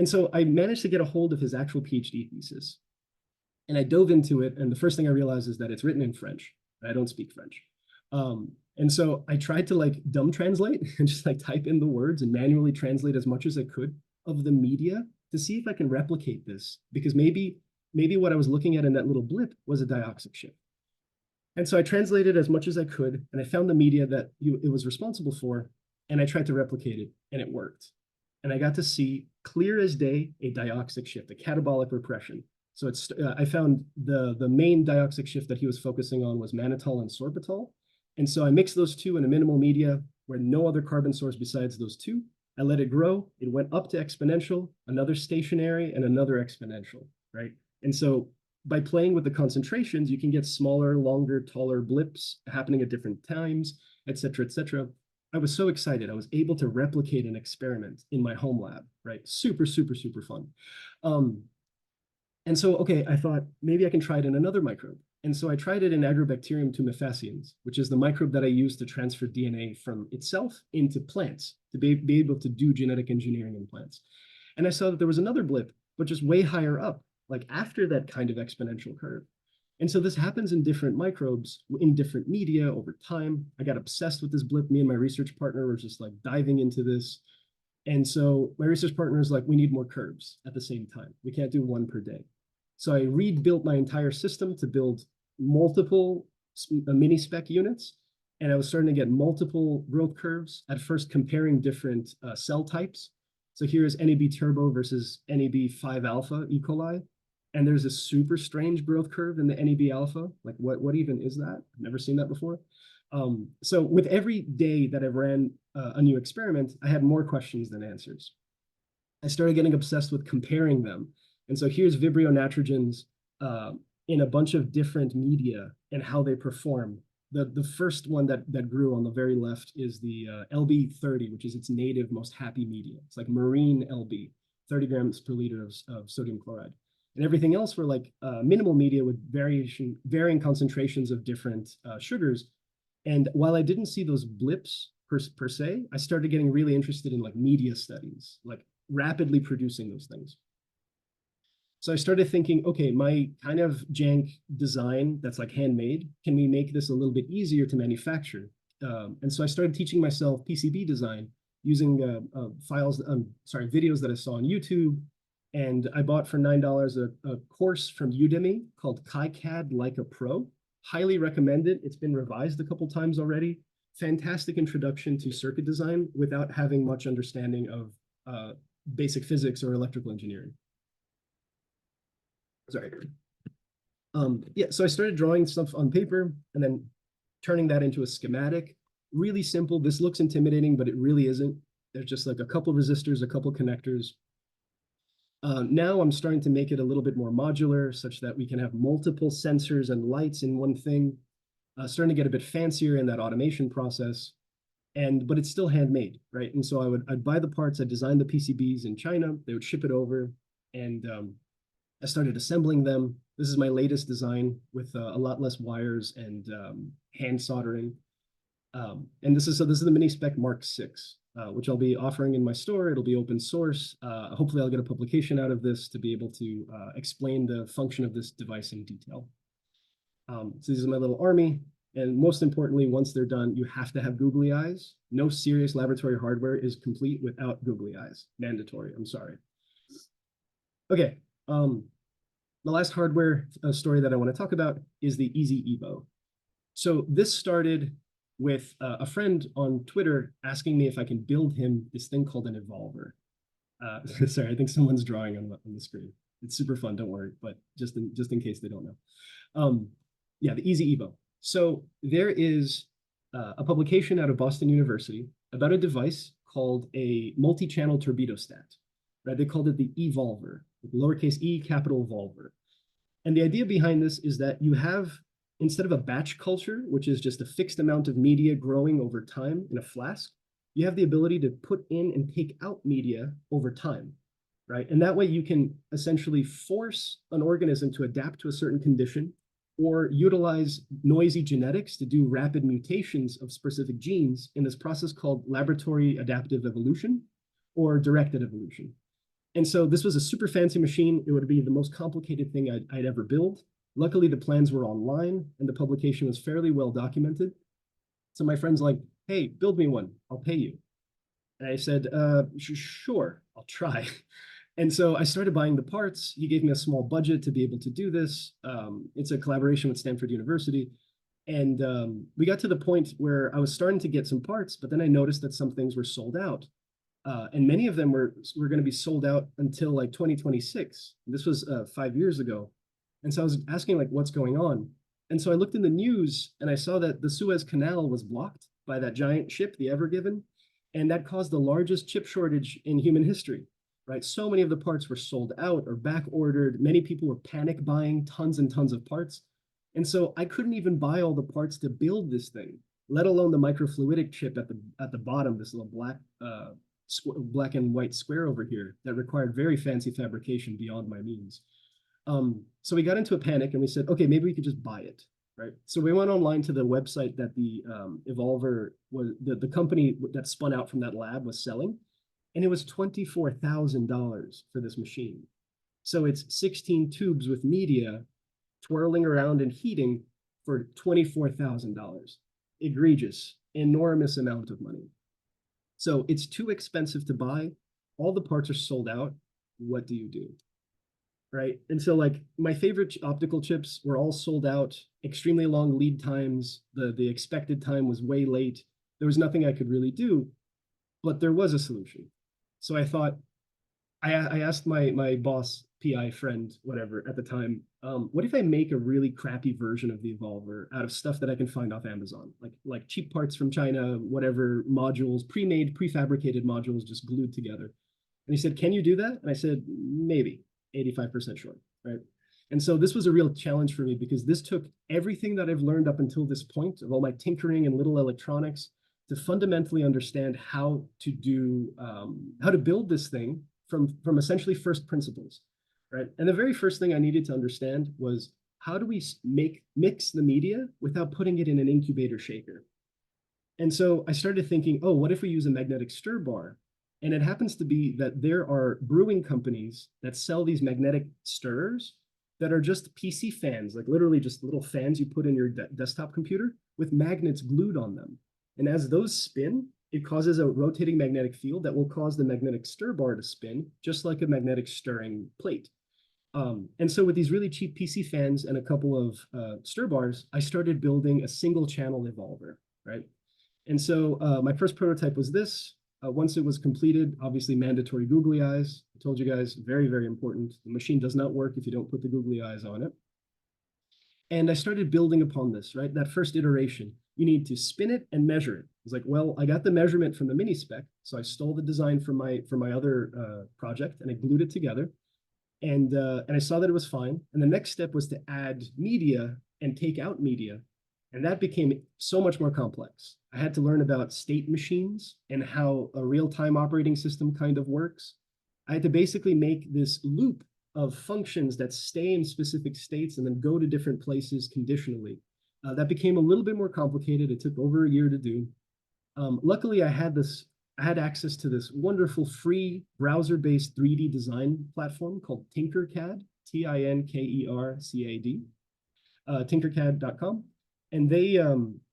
so I managed to get a hold of his actual PhD thesis. And I dove into it. And the first thing I realized is that it's written in French. I don't speak French. And so I tried to like dumb translate and just like type in the words and manually translate as much as I could of the media to see if I can replicate this. Because maybe what I was looking at in that little blip was a dioxic shift. And so I translated as much as I could, and I found the media that it was responsible for, and I tried to replicate it, and it worked. And I got to see clear as day a dioxic shift, a catabolic repression. So I found the main dioxic shift that he was focusing on was mannitol and sorbitol. And so I mixed those two in a minimal media where no other carbon source besides those two. I let it grow. It went up to exponential, another stationary, and another exponential, right? And so by playing with the concentrations, you can get smaller, longer, taller blips happening at different times, et cetera, et cetera. I was so excited. I was able to replicate an experiment in my home lab, right? Super, super, super fun. And so, okay, I thought maybe I can try it in another microbe. And so I tried it in Agrobacterium tumefaciens, which is the microbe that I use to transfer DNA from itself into plants, to be able to do genetic engineering in plants. And I saw that there was another blip, but just way higher up, like after that kind of exponential curve. And so this happens in different microbes, in different media over time. I got obsessed with this blip. Me and my research partner were just like diving into this. And so my research partner is like, we need more curves at the same time. We can't do one per day. So I rebuilt my entire system to build multiple mini spec units. And I was starting to get multiple growth curves, at first comparing different cell types. So here's NAB turbo versus NAB 5 alpha E. coli. And there's a super strange growth curve in the NAB alpha. Like what even is that? I've never seen that before. So with every day that I ran a new experiment, I had more questions than answers. I started getting obsessed with comparing them. And so here's Vibrio nitrogens in a bunch of different media and how they perform. The first one that grew on the very left is the LB30, which is its native most happy media. It's like marine LB, 30 grams per liter of sodium chloride. And everything else were like minimal media with varying concentrations of different sugars. And while I didn't see those blips per se, I started getting really interested in like media studies, like rapidly producing those things. So I started thinking, okay, my kind of jank design that's like handmade, can we make this a little bit easier to manufacture? And so I started teaching myself PCB design using videos that I saw on YouTube. And I bought for $9 a course from Udemy called KiCad Like a Pro. Highly recommend it. It's been revised a couple times already. Fantastic introduction to circuit design without having much understanding of basic physics or electrical engineering. Sorry. Yeah, so I started drawing stuff on paper and then turning that into a schematic. Really simple. This looks intimidating, but it really isn't. There's just like a couple resistors, a couple connectors. Now I'm starting to make it a little bit more modular such that we can have multiple sensors and lights in one thing. Starting to get a bit fancier in that automation process. But it's still handmade, right? And so I'd buy the parts, I'd design the PCBs in China, they would ship it over, and I started assembling them. This is my latest design with a lot less wires and hand soldering. And this is the mini spec Mark 6, which I'll be offering in my store. It'll be open source. Hopefully I'll get a publication out of this to be able to explain the function of this device in detail. So this is my little army. And most importantly, once they're done, you have to have googly eyes. No serious laboratory hardware is complete without googly eyes. Mandatory, I'm sorry. Okay, the last hardware story that I want to talk about is the Easy Evo. So this started with a friend on Twitter asking me if I can build him this thing called an evolver. Sorry, I think someone's drawing on the screen. It's super fun, don't worry, but just in case they don't know. Yeah, the Easy Evo. So there is a publication out of Boston University about a device called a multi-channel turbidostat. Right? They called it the evolver, with lowercase e, capital volver. And the idea behind this is that you have, instead of a batch culture, which is just a fixed amount of media growing over time in a flask, you have the ability to put in and take out media over time, right? And that way you can essentially force an organism to adapt to a certain condition or utilize noisy genetics to do rapid mutations of specific genes in this process called laboratory adaptive evolution or directed evolution. And so this was a super fancy machine. It would be the most complicated thing I'd ever build. Luckily, the plans were online and the publication was fairly well documented. So my friend's like, hey, build me one, I'll pay you. And I said, sure, I'll try. And so I started buying the parts. He gave me a small budget to be able to do this. It's a collaboration with Stanford University. And we got to the point where I was starting to get some parts, but then I noticed that some things were sold out. And many of them were going to be sold out until like 2026. This was 5 years ago. And so I was asking like, what's going on? And so I looked in the news and I saw that the Suez Canal was blocked by that giant ship, the Ever Given. And that caused the largest chip shortage in human history, right? So many of the parts were sold out or back ordered. Many people were panic buying tons and tons of parts. And so I couldn't even buy all the parts to build this thing, let alone the microfluidic chip at the bottom, this little black and white square over here that required very fancy fabrication beyond my means. So we got into a panic and we said, okay, maybe we could just buy it, right? So we went online to the website that the Evolver was, the company that spun out from that lab was selling, and it was $24,000 for this machine. So it's 16 tubes with media twirling around and heating for $24,000. Egregious, enormous amount of money. So it's too expensive to buy. All the parts are sold out. What do you do? Right? And so like my favorite optical chips were all sold out, extremely long lead times. The expected time was way late. There was nothing I could really do, but there was a solution. So I thought, I asked my boss, PI friend, whatever, at the time, what if I make a really crappy version of the Evolver out of stuff that I can find off Amazon, like cheap parts from China, whatever, modules, pre-made, prefabricated modules just glued together. And he said, can you do that? And I said, maybe, 85% sure, right? And so this was a real challenge for me because this took everything that I've learned up until this point of all my tinkering and little electronics to fundamentally understand how to do, how to build this thing from essentially first principles, right? And the very first thing I needed to understand was how do we mix the media without putting it in an incubator shaker? And so I started thinking, oh, what if we use a magnetic stir bar? And it happens to be that there are brewing companies that sell these magnetic stirrers that are just PC fans, like literally just little fans you put in your desktop computer with magnets glued on them. And as those spin, it causes a rotating magnetic field that will cause the magnetic stir bar to spin, just like a magnetic stirring plate. And so with these really cheap PC fans and a couple of stir bars, I started building a single channel evolver, right? And so my first prototype was this. Once it was completed, obviously mandatory googly eyes. I told you guys, very, very important. The machine does not work if you don't put the googly eyes on it. And I started building upon this, right? That first iteration, you need to spin it and measure it. It's like, well, I got the measurement from the mini spec, so I stole the design from my other project and I glued it together. And I saw that it was fine. And the next step was to add media and take out media. And that became so much more complex. I had to learn about state machines and how a real-time operating system kind of works. I had to basically make this loop of functions that stay in specific states and then go to different places conditionally. That became a little bit more complicated. It took over a year to do. Luckily, I had access to this wonderful free browser-based 3D design platform called Tinkercad, Tinkercad, tinkercad.com. And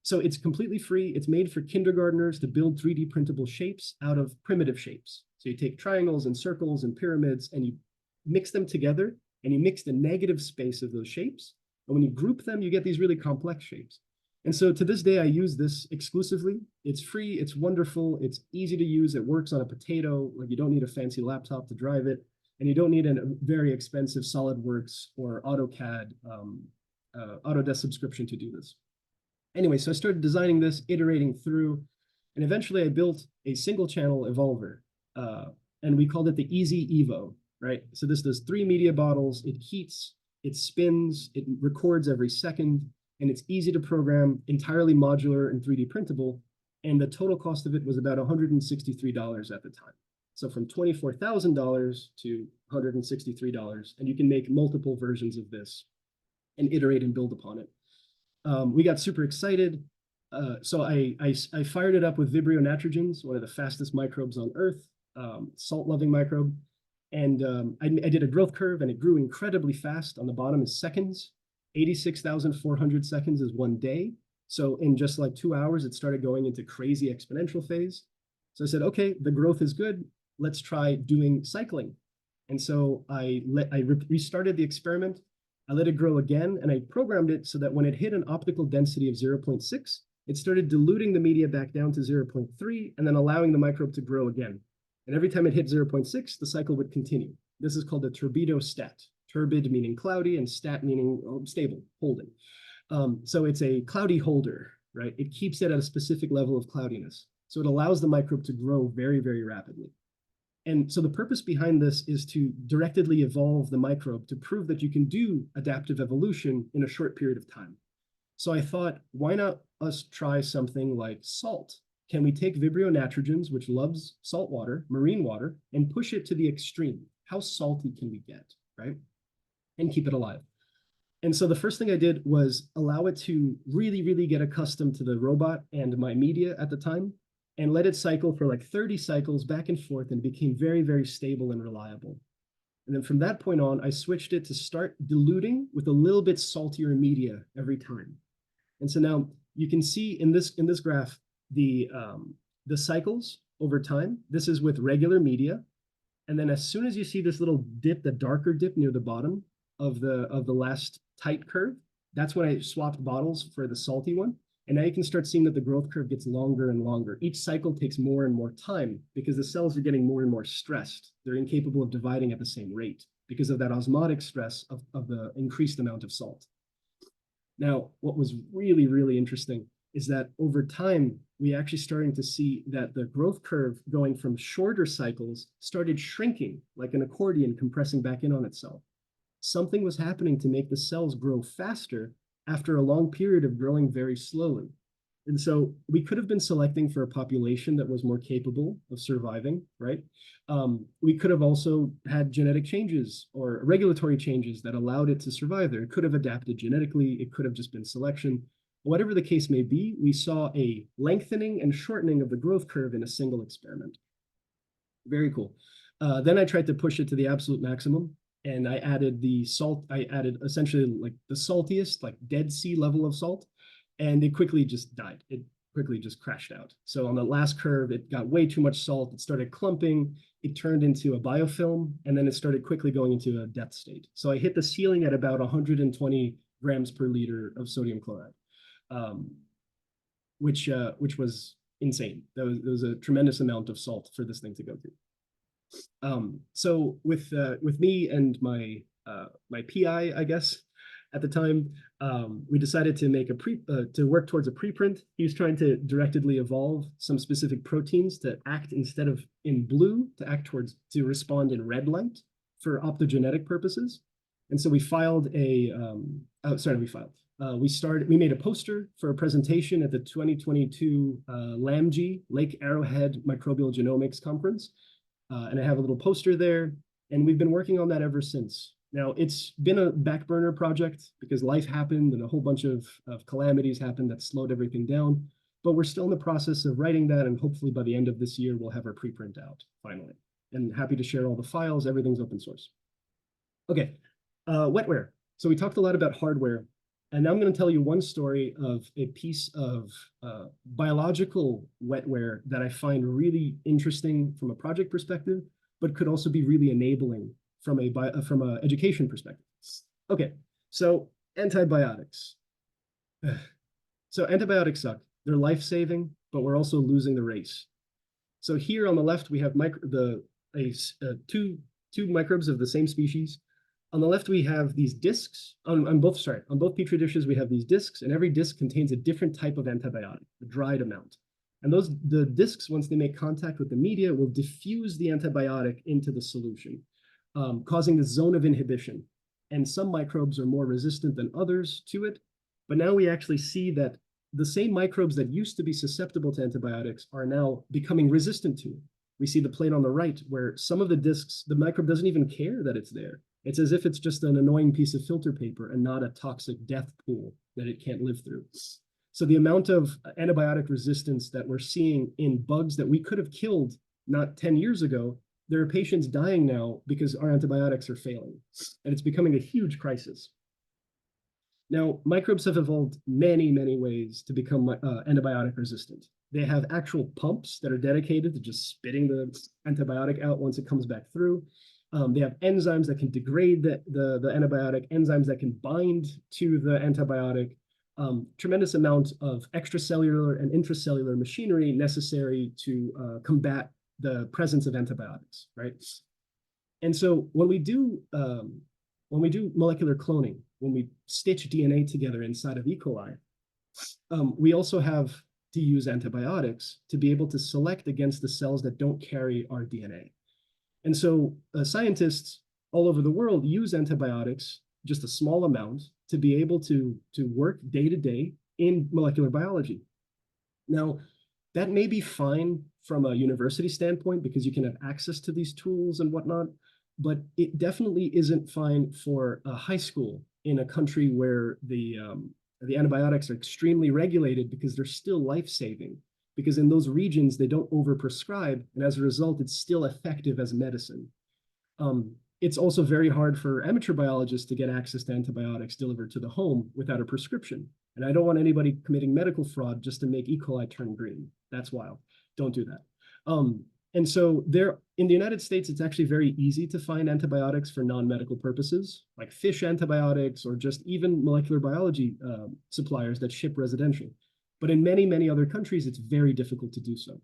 so it's completely free. It's made for kindergartners to build 3D printable shapes out of primitive shapes. So you take triangles and circles and pyramids and you mix them together and you mix the negative space of those shapes. And when you group them, you get these really complex shapes. And so to this day, I use this exclusively. It's free, it's wonderful, it's easy to use, it works on a potato, like you don't need a fancy laptop to drive it, and you don't need a very expensive SolidWorks or AutoCAD, Autodesk subscription to do this. Anyway, so I started designing this, iterating through, and eventually I built a single channel evolver, and we called it the Easy Evo, right? So this does 3 media bottles, it heats, it spins, it records every second, and it's easy to program, entirely modular and 3D printable, and the total cost of it was about $163 at the time. So from $24,000 to $163, and you can make multiple versions of this and iterate and build upon it. We got super excited. So I fired it up with Vibrio nitrogens, one of the fastest microbes on Earth, salt-loving microbe. And I did a growth curve and it grew incredibly fast. On the bottom is seconds. 86,400 seconds is 1 day. So in just like 2 hours, it started going into crazy exponential phase. So I said, okay, the growth is good. Let's try doing cycling. And so I restarted the experiment. I let it grow again, and I programmed it so that when it hit an optical density of 0.6, it started diluting the media back down to 0.3 and then allowing the microbe to grow again. And every time it hit 0.6, the cycle would continue. This is called a turbidostat. Turbid meaning cloudy and stat meaning stable, holding. So it's a cloudy holder, right? It keeps it at a specific level of cloudiness. So it allows the microbe to grow very, very rapidly. And so the purpose behind this is to directly evolve the microbe to prove that you can do adaptive evolution in a short period of time. So I thought, why not us try something like salt? Can we take Vibrio nitrogens, which loves salt water, marine water, and push it to the extreme? How salty can we get, right? And keep it alive. And so the first thing I did was allow it to really, really get accustomed to the robot and my media at the time, and let it cycle for like 30 cycles back and forth and became very, very stable and reliable. And then from that point on, I switched it to start diluting with a little bit saltier media every time. And so now you can see in this graph, the cycles over time. This is with regular media. And then as soon as you see this little dip, the darker dip near the bottom of the last tight curve, that's when I swapped bottles for the salty one. And now you can start seeing that the growth curve gets longer and longer. Each cycle takes more and more time because the cells are getting more and more stressed. They're incapable of dividing at the same rate because of that osmotic stress of the increased amount of salt. Now, what was really, really interesting is that over time, we actually starting to see that the growth curve going from shorter cycles started shrinking like an accordion compressing back in on itself. Something was happening to make the cells grow faster after a long period of growing very slowly. And so we could have been selecting for a population that was more capable of surviving, right? We could have also had genetic changes or regulatory changes that allowed it to survive there. It could have adapted genetically. It could have just been selection. Whatever the case may be, we saw a lengthening and shortening of the growth curve in a single experiment. Very cool. Then I tried to push it to the absolute maximum, and I added the salt. I added essentially like the saltiest, like Dead Sea level of salt, and it quickly just died. It quickly just crashed out. So on the last curve, it got way too much salt. It started clumping. It turned into a biofilm, and then it started quickly going into a death state. So I hit the ceiling at about 120 grams per liter of sodium chloride. Which was insane. There was a tremendous amount of salt for this thing to go through. So with me and my my PI, I guess, at the time, we decided to make to work towards a preprint. He was trying to directly evolve some specific proteins to act instead of in blue, to respond in red light for optogenetic purposes. And so we filed a we made a poster for a presentation at the 2022 LAMG, Lake Arrowhead Microbial Genomics Conference. And I have a little poster there, and we've been working on that ever since. Now, it's been a back burner project because life happened and a whole bunch of calamities happened that slowed everything down, but we're still in the process of writing that, and hopefully by the end of this year, we'll have our preprint out finally. And happy to share all the files, everything's open source. Okay, wetware. So we talked a lot about hardware. And now I'm going to tell you one story of a piece of biological wetware that I find really interesting from a project perspective, but could also be really enabling from a education perspective. Okay, so antibiotics. So antibiotics suck. They're life-saving, but we're also losing the race. So here on the left, we have two microbes of the same species. On the left, we have these discs. On both Petri dishes, we have these discs, and every disc contains a different type of antibiotic, a dried amount. And the discs, once they make contact with the media, will diffuse the antibiotic into the solution, causing the zone of inhibition. And some microbes are more resistant than others to it. But now we actually see that the same microbes that used to be susceptible to antibiotics are now becoming resistant to it. We see the plate on the right where some of the discs, the microbe doesn't even care that it's there. It's as if it's just an annoying piece of filter paper and not a toxic death pool that it can't live through. So the amount of antibiotic resistance that we're seeing in bugs that we could have killed not 10 years ago, there are patients dying now because our antibiotics are failing. And it's becoming a huge crisis. Now, microbes have evolved many, many ways to become antibiotic resistant. They have actual pumps that are dedicated to just spitting the antibiotic out once it comes back through. They have enzymes that can degrade the antibiotic, enzymes that can bind to the antibiotic, tremendous amount of extracellular and intracellular machinery necessary to combat the presence of antibiotics, right? And so when we do molecular cloning, when we stitch DNA together inside of E. coli, we also have to use antibiotics to be able to select against the cells that don't carry our DNA. And so scientists all over the world use antibiotics, just a small amount, to be able to work day to day in molecular biology. Now, that may be fine from a university standpoint because you can have access to these tools and whatnot, but it definitely isn't fine for a high school in a country where the antibiotics are extremely regulated because they're still life-saving. Because in those regions, they don't overprescribe, and as a result, it's still effective as medicine. It's also very hard for amateur biologists to get access to antibiotics delivered to the home without a prescription. And I don't want anybody committing medical fraud just to make E. coli turn green. That's wild. Don't do that. And so in the United States, it's actually very easy to find antibiotics for non-medical purposes, like fish antibiotics or just even molecular biology suppliers that ship residential. But in many, many other countries, it's very difficult to do so.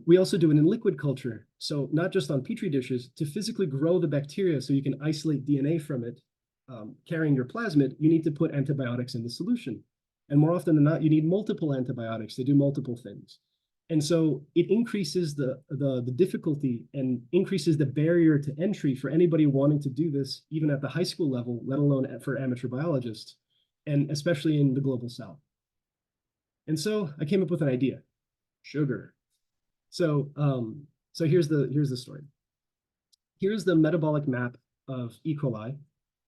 We also do it in liquid culture. So not just on Petri dishes, to physically grow the bacteria so you can isolate DNA from it, carrying your plasmid, you need to put antibiotics in the solution. And more often than not, you need multiple antibiotics to do multiple things. And so it increases the difficulty and increases the barrier to entry for anybody wanting to do this, even at the high school level, let alone for amateur biologists, and especially in the global south. And so I came up with an idea: sugar. So here's the story. Here's the metabolic map of E. coli.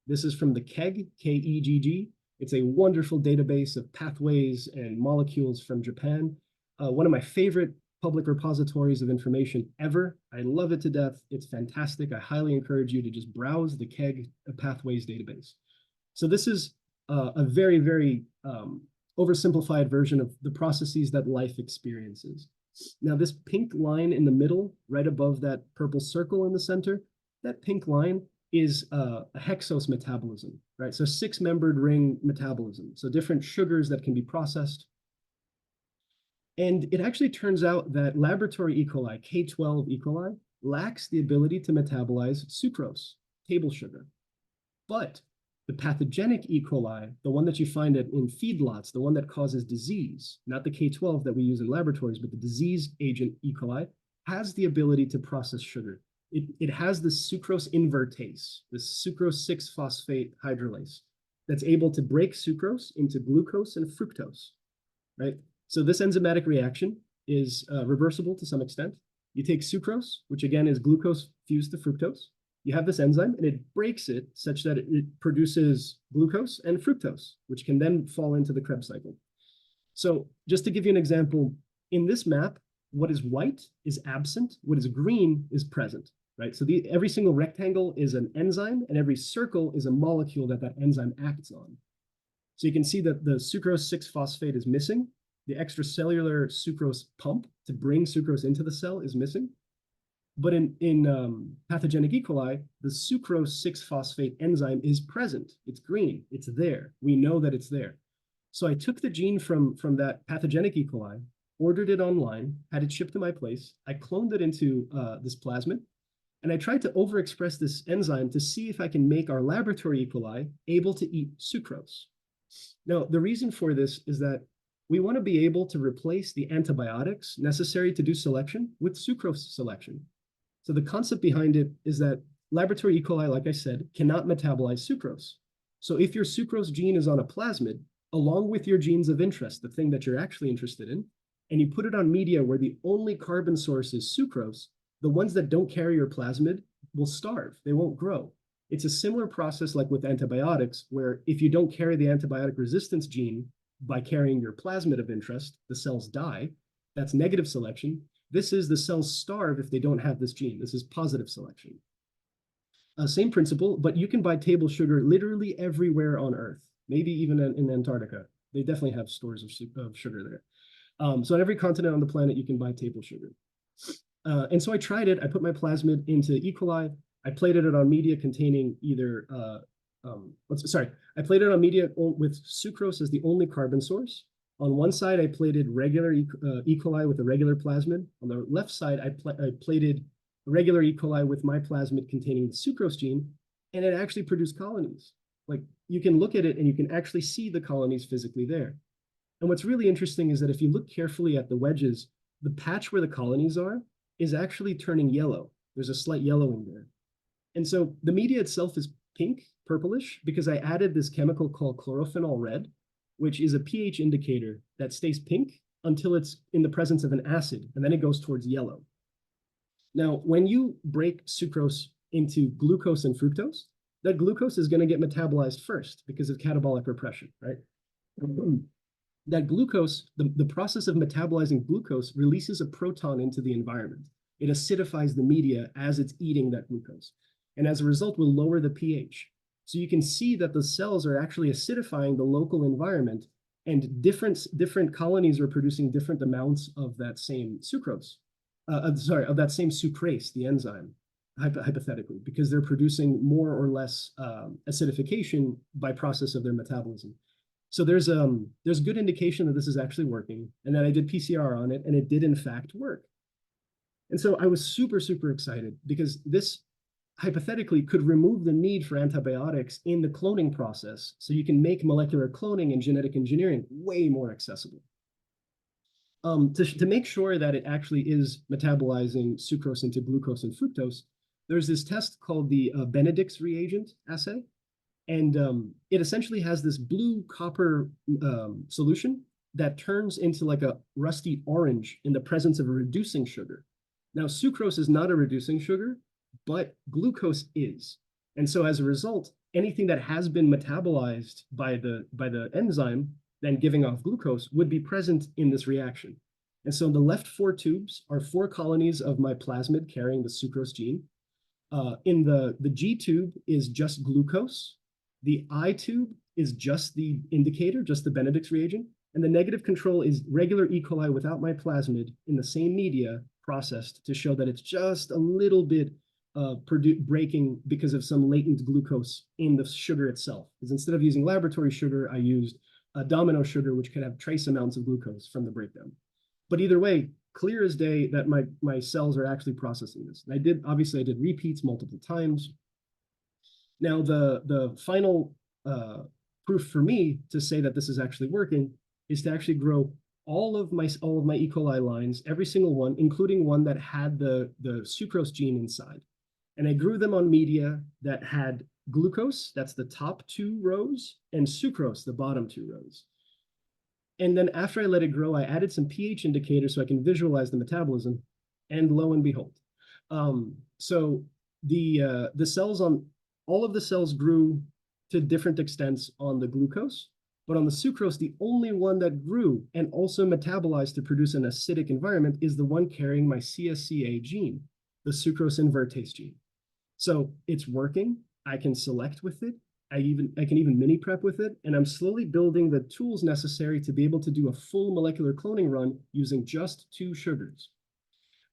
This is from the KEGG, K-E-G-G. It's a wonderful database of pathways and molecules from Japan. One of my favorite public repositories of information ever. I love it to death. It's fantastic. I highly encourage you to just browse the KEGG pathways database. So this is a very, very oversimplified version of the processes that life experiences. Now, this pink line in the middle, right above that purple circle in the center, that pink line is a hexose metabolism, right? So 6-membered ring metabolism. So different sugars that can be processed. And it actually turns out that laboratory E. coli, K12 E. coli, lacks the ability to metabolize sucrose, table sugar. But the pathogenic E. coli, the one that you find in feedlots, the one that causes disease, not the K12 that we use in laboratories, but the disease agent E. coli, has the ability to process sugar. It has the sucrose invertase, the sucrose 6-phosphate hydrolase, that's able to break sucrose into glucose and fructose, right? So this enzymatic reaction is reversible to some extent. You take sucrose, which again is glucose fused to fructose. You have this enzyme, and it breaks it such that it produces glucose and fructose, which can then fall into the Krebs cycle. So just to give you an example, in this map, what is white is absent, what is green is present, right? So every single rectangle is an enzyme, and every circle is a molecule that enzyme acts on. So you can see that the sucrose 6-phosphate is missing. The extracellular sucrose pump to bring sucrose into the cell is missing. But in pathogenic E. coli, the sucrose 6-phosphate enzyme is present. It's green. It's there. We know that it's there. So I took the gene from that pathogenic E. coli, ordered it online, had it shipped to my place. I cloned it into this plasmid, and I tried to overexpress this enzyme to see if I can make our laboratory E. coli able to eat sucrose. Now, the reason for this is that we want to be able to replace the antibiotics necessary to do selection with sucrose selection. So the concept behind it is that laboratory E. coli, like I said, cannot metabolize sucrose. So if your sucrose gene is on a plasmid, along with your genes of interest, the thing that you're actually interested in, and you put it on media where the only carbon source is sucrose, the ones that don't carry your plasmid will starve. They won't grow. It's a similar process like with antibiotics, where if you don't carry the antibiotic resistance gene by carrying your plasmid of interest, the cells die. That's negative selection. This is the cells starve if they don't have this gene. This is positive selection. Same principle, but you can buy table sugar literally everywhere on Earth, maybe even in Antarctica. They definitely have stores of sugar there. So on every continent on the planet, you can buy table sugar. And so I tried it. I put my plasmid into E. coli. I plated it on media containing either, I plated it on media with sucrose as the only carbon source. On one side, I plated regular E. coli with a regular plasmid. On the left side, I plated regular E. coli with my plasmid containing the sucrose gene, and it actually produced colonies. Like, you can look at it and you can actually see the colonies physically there. And what's really interesting is that if you look carefully at the wedges, the patch where the colonies are is actually turning yellow. There's a slight yellowing there. And so the media itself is pink, purplish, because I added this chemical called chlorophenol red, which is a pH indicator that stays pink until it's in the presence of an acid, and then it goes towards yellow. Now, when you break sucrose into glucose and fructose, that glucose is going to get metabolized first because of catabolic repression, right? That glucose, the process of metabolizing glucose releases a proton into the environment. It acidifies the media as it's eating that glucose. And as a result, will lower the pH. So you can see that the cells are actually acidifying the local environment, and different colonies are producing different amounts of that same sucrose, of that same sucrase, the enzyme, hypothetically, because they're producing more or less acidification by process of their metabolism. So there's good indication that this is actually working, and that I did PCR on it, and it did in fact work. And so I was super, super excited because this hypothetically could remove the need for antibiotics in the cloning process, so you can make molecular cloning and genetic engineering way more accessible. To make sure that it actually is metabolizing sucrose into glucose and fructose, there's this test called the Benedict's reagent assay. And it essentially has this blue copper solution that turns into like a rusty orange in the presence of a reducing sugar. Now, sucrose is not a reducing sugar, but glucose is. And so as a result, anything that has been metabolized by the enzyme, then giving off glucose, would be present in this reaction. And so the left 4 tubes are 4 colonies of my plasmid carrying the sucrose gene. In the G tube is just glucose. The I tube is just the indicator, just the Benedict's reagent. And the negative control is regular E. coli without my plasmid in the same media processed to show that it's just a little bit breaking because of some latent glucose in the sugar itself. Because instead of using laboratory sugar, I used a domino sugar, which could have trace amounts of glucose from the breakdown. But either way, clear as day that my cells are actually processing this. And I did repeats multiple times. Now, the final proof for me to say that this is actually working is to actually grow all of my E. coli lines, every single one, including one that had the sucrose gene inside. And I grew them on media that had glucose, that's the top 2 rows, and sucrose, the bottom 2 rows. And then after I let it grow, I added some pH indicators so I can visualize the metabolism. And lo and behold, so the cells on all of the cells grew to different extents on the glucose, but on the sucrose, the only one that grew and also metabolized to produce an acidic environment is the one carrying my CSCA gene, the sucrose invertase gene. So it's working. I can select with it. I can even mini prep with it, and I'm slowly building the tools necessary to be able to do a full molecular cloning run using just 2 sugars.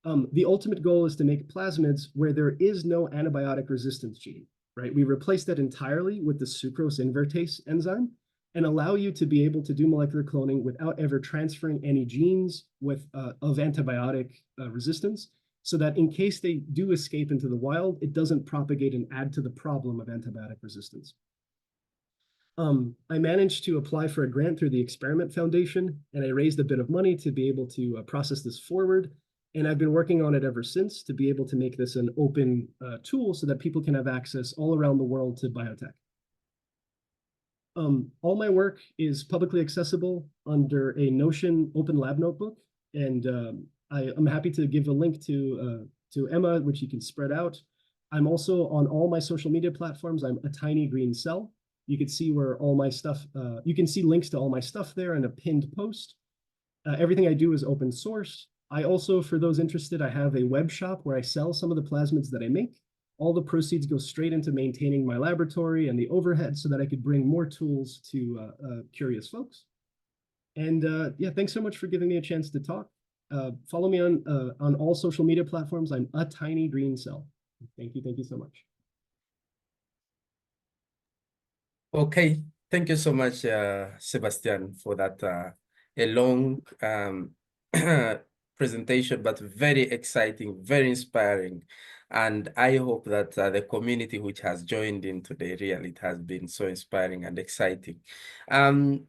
The ultimate goal is to make plasmids where there is no antibiotic resistance gene, right? We replace that entirely with the sucrose invertase enzyme and allow you to be able to do molecular cloning without ever transferring any genes of antibiotic resistance, so that in case they do escape into the wild, it doesn't propagate and add to the problem of antibiotic resistance. I managed to apply for a grant through the Experiment Foundation, and I raised a bit of money to be able to process this forward. And I've been working on it ever since to be able to make this an open tool so that people can have access all around the world to biotech. All my work is publicly accessible under a Notion Open Lab notebook, and I'm happy to give a link to Emma, which you can spread out. I'm also on all my social media platforms. I'm a tiny green cell. You can see where all my stuff, you can see links to all my stuff there in a pinned post. Everything I do is open source. I also, for those interested, I have a web shop where I sell some of the plasmids that I make. All the proceeds go straight into maintaining my laboratory and the overhead so that I could bring more tools to curious folks. And yeah, thanks so much for giving me a chance to talk. Follow me on all social media platforms. I'm a tiny green cell. Thank you so much. Okay, thank you so much, Sebastian, for that a long presentation, but very exciting, very inspiring. And I hope that the community which has joined in today, really, it has been so inspiring and exciting.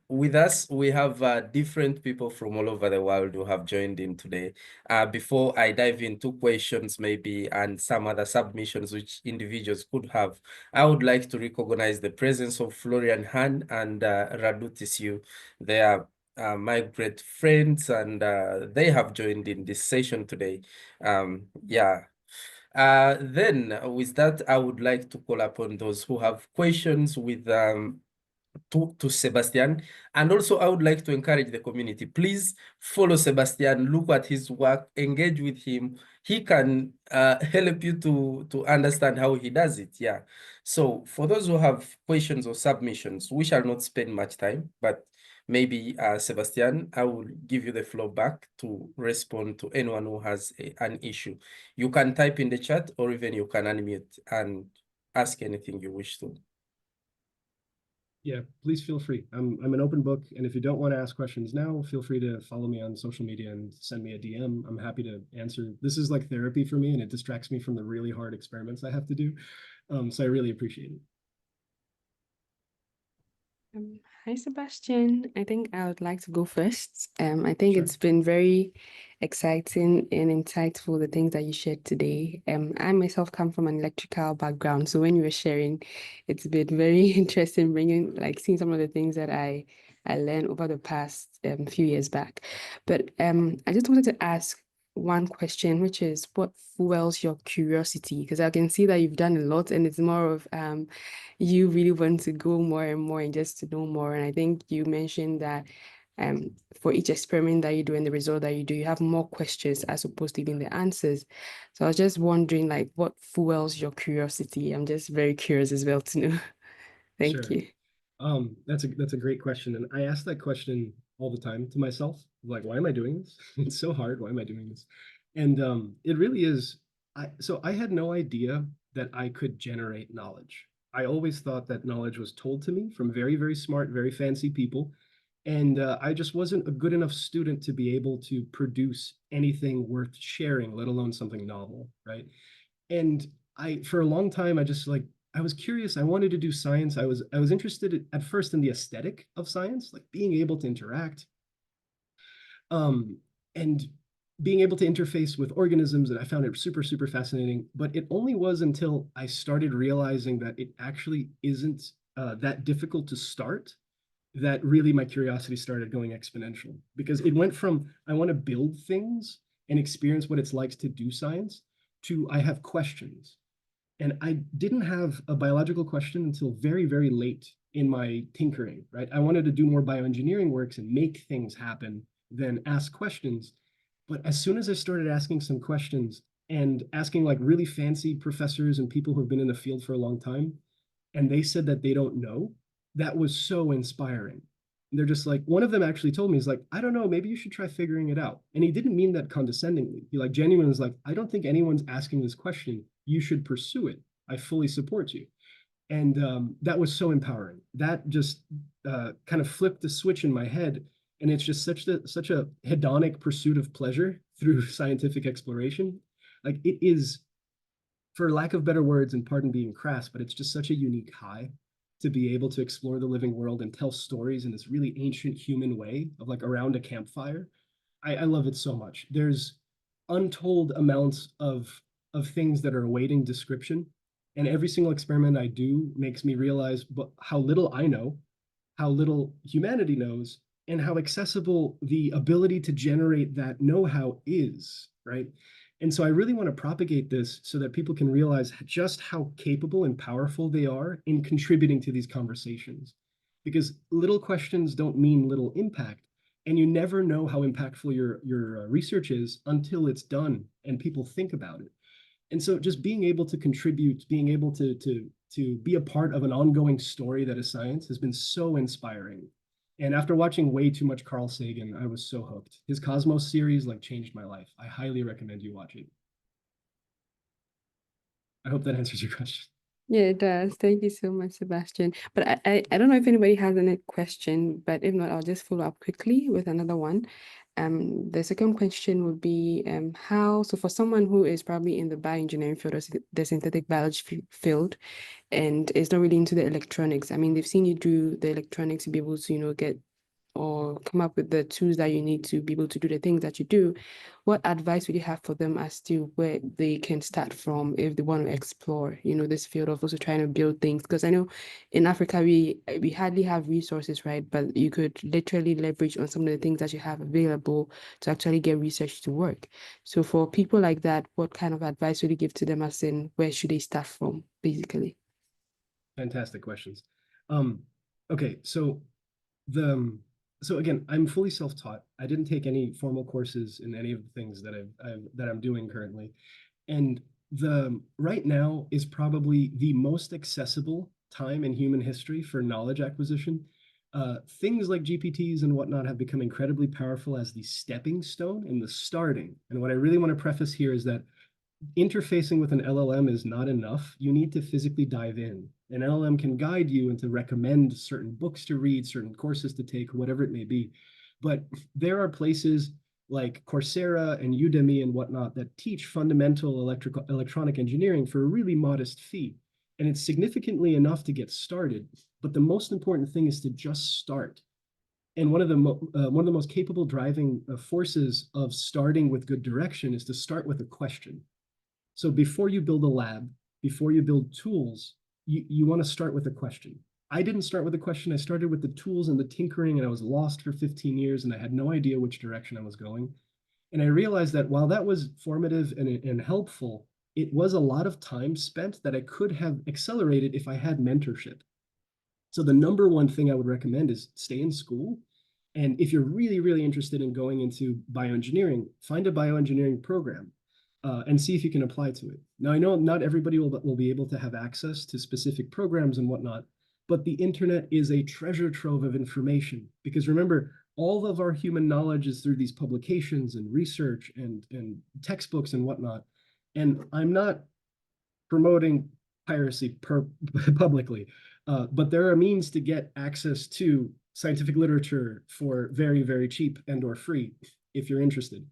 With us, we have different people from all over the world who have joined in today. Before I dive into questions maybe and some other submissions which individuals could have, I would like to recognize the presence of Florian Han and Radu Tisiu. They are my great friends, and they have joined in this session today. Yeah. Then with that, I would like to call upon those who have questions with to Sebastian. And also I would like to encourage the community, please follow Sebastian, look at his work, engage with him. He can help you to understand how he does it. Yeah. So for those who have questions or submissions, we shall not spend much time, but maybe Sebastian, I will give you the floor back to respond to anyone who has an issue. You can type in the chat, or even you can unmute and ask anything you wish to. Yeah, please feel free. I'm an open book, and if you don't want to ask questions now, feel free to follow me on social media and send me a DM. I'm happy to answer. This is like therapy for me, and it distracts me from the really hard experiments I have to do. So I really appreciate it. Hi, Sebastian. I think I would like to go first. I think Sure. it's been very exciting and insightful, the things that you shared today. I myself come from an electrical background, so when you were sharing, it's been very interesting bringing, like, seeing some of the things that I learned over the past few years back. But I just wanted to ask one question, which is what fuels your curiosity? Because I can see that you've done a lot, and it's more of you really want to go more and more and just to know more. And I think you mentioned that for each experiment that you do and the result that you do, you have more questions as opposed to even the answers. So I was just wondering, like, what fuels your curiosity? I'm just very curious as well to know. Thank Sure. you. That's a great question, and I ask that question all the time to myself. Like, why am I doing this? It's so hard. Why am I doing this? And it really is. So I had no idea that I could generate knowledge. I always thought that knowledge was told to me from very, very smart, very fancy people, and I just wasn't a good enough student to be able to produce anything worth sharing, let alone something novel, right? And for a long time, I was curious. I wanted to do science. I was interested at first in the aesthetic of science, like being able to interact, um, and being able to interface with organisms. And I found it super, super fascinating. But it only was until I started realizing that it actually isn't that difficult to start that really my curiosity started going exponential, because it went from I want to build things and experience what it's like to do science to I have questions. And I didn't have a biological question until very, very late in my tinkering, right? I wanted to do more bioengineering works and make things happen than ask questions. But as soon as I started asking some questions and asking like really fancy professors and people who have been in the field for a long time, and they said that they don't know, that was so inspiring. They're just like, one of them actually told me, he's like, I don't know, maybe you should try figuring it out. And he didn't mean that condescendingly. He like genuinely was like, I don't think anyone's asking this question. You should pursue it. I fully support you. And that was so empowering. That just kind of flipped the switch in my head. And it's just such a hedonic pursuit of pleasure through scientific exploration. Like it is, for lack of better words, and pardon being crass, but it's just such a unique high to be able to explore the living world and tell stories in this really ancient human way of like around a campfire. I love it so much. There's untold amounts of things that are awaiting description. And every single experiment I do makes me realize how little I know, how little humanity knows, and how accessible the ability to generate that know-how is, right? And so I really want to propagate this so that people can realize just how capable and powerful they are in contributing to these conversations. Because little questions don't mean little impact. And you never know how impactful your research is until it's done and people think about it. And so just being able to contribute, being able to be a part of an ongoing story that is science has been so inspiring. And after watching way too much Carl Sagan, I was so hooked. His Cosmos series like changed my life. I highly recommend you watch it. I hope that answers your question. Yeah, it does. Thank you so much, Sebastian. But I don't know if anybody has any question, but if not, I'll just follow up quickly with another one. The second question would be so for someone who is probably in the bioengineering field or the synthetic biology field and is not really into the electronics, I mean, they've seen you do the electronics to be able to, get or come up with the tools that you need to be able to do the things that you do. What advice would you have for them as to where they can start from if they want to explore, this field of also trying to build things? Because I know in Africa we hardly have resources, right? But you could literally leverage on some of the things that you have available to actually get research to work. So for people like that, what kind of advice would you give to them, as in where should they start from, basically? Fantastic questions. Okay, the so again, I'm fully self-taught. I didn't take any formal courses in any of the things that I'm doing currently. And the right now is probably the most accessible time in human history for knowledge acquisition. Things like GPTs and whatnot have become incredibly powerful as the stepping stone and the starting. And what I really want to preface here is that interfacing with an LLM is not enough. You need to physically dive in. An LLM can guide you and to recommend certain books to read, certain courses to take, whatever it may be. But there are places like Coursera and Udemy and whatnot that teach fundamental electronic engineering for a really modest fee. And it's significantly enough to get started. But the most important thing is to just start. And one of the most capable driving forces of starting with good direction is to start with a question. So before you build a lab, before you build tools, you want to start with a question. I didn't start with a question. I started with the tools and the tinkering, and I was lost for 15 years, and I had no idea which direction I was going. And I realized that while that was formative and helpful, it was a lot of time spent that I could have accelerated if I had mentorship. So the number one thing I would recommend is stay in school. And if you're really, really interested in going into bioengineering, find a bioengineering program and see if you can apply to it. Now, I know not everybody will be able to have access to specific programs and whatnot, but the internet is a treasure trove of information. Because remember, all of our human knowledge is through these publications and research and textbooks and whatnot. And I'm not promoting piracy publicly, but there are means to get access to scientific literature for very, very cheap and or free if you're interested.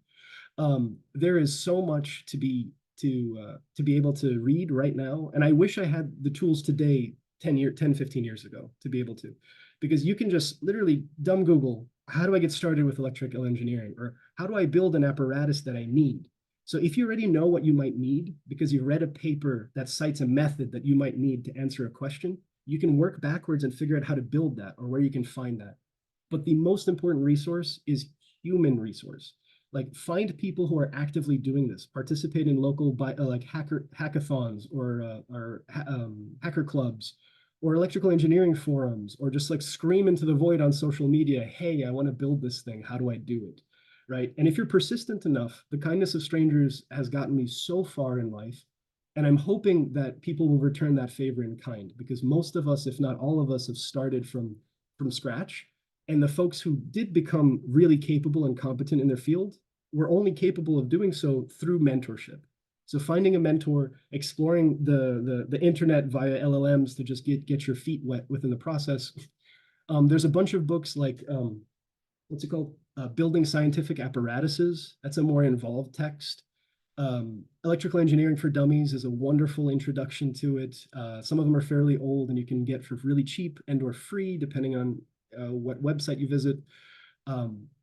There is so much to be able to read right now. And I wish I had the tools today, 15 years ago, to be able to, because you can just literally dumb Google, how do I get started with electrical engineering? Or how do I build an apparatus that I need? So if you already know what you might need, because you read a paper that cites a method that you might need to answer a question, you can work backwards and figure out how to build that or where you can find that. But the most important resource is human resource. Like, find people who are actively doing this, participate in local like hackathons or hacker clubs or electrical engineering forums, or just like scream into the void on social media, hey, I want to build this thing. How do I do it? Right? And if you're persistent enough, the kindness of strangers has gotten me so far in life. And I'm hoping that people will return that favor in kind, because most of us, if not all of us, have started from scratch. And the folks who did become really capable and competent in their field were only capable of doing so through mentorship. So finding a mentor, exploring the internet via LLMs to just get your feet wet within the process. There's a bunch of books like, what's it called? Building Scientific Apparatuses. That's a more involved text. Electrical Engineering for Dummies is a wonderful introduction to it. Some of them are fairly old and you can get for really cheap and or free, depending on what website you visit.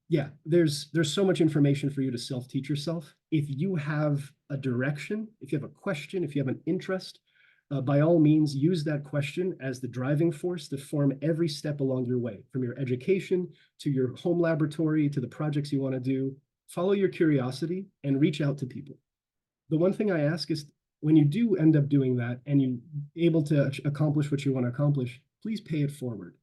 Yeah, there's so much information for you to self-teach yourself. If you have a direction, if you have a question, if you have an interest, by all means, use that question as the driving force to form every step along your way, from your education to your home laboratory to the projects you want to do. Follow your curiosity and reach out to people. The one thing I ask is, when you do end up doing that and you're able to accomplish what you want to accomplish, please pay it forward.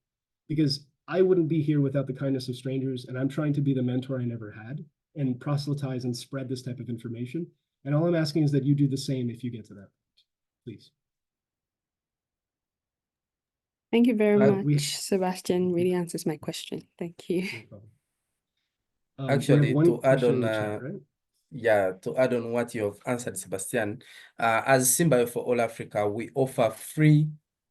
Because I wouldn't be here without the kindness of strangers, and I'm trying to be the mentor I never had and proselytize and spread this type of information. And all I'm asking is that you do the same if you get to that point, please. Thank you very much, Sebastian. Really answers my question. Thank you. No Actually, to add on, chat, right? yeah, to add on what you have answered, Sebastian, as SynBio4ALL Africa, we offer free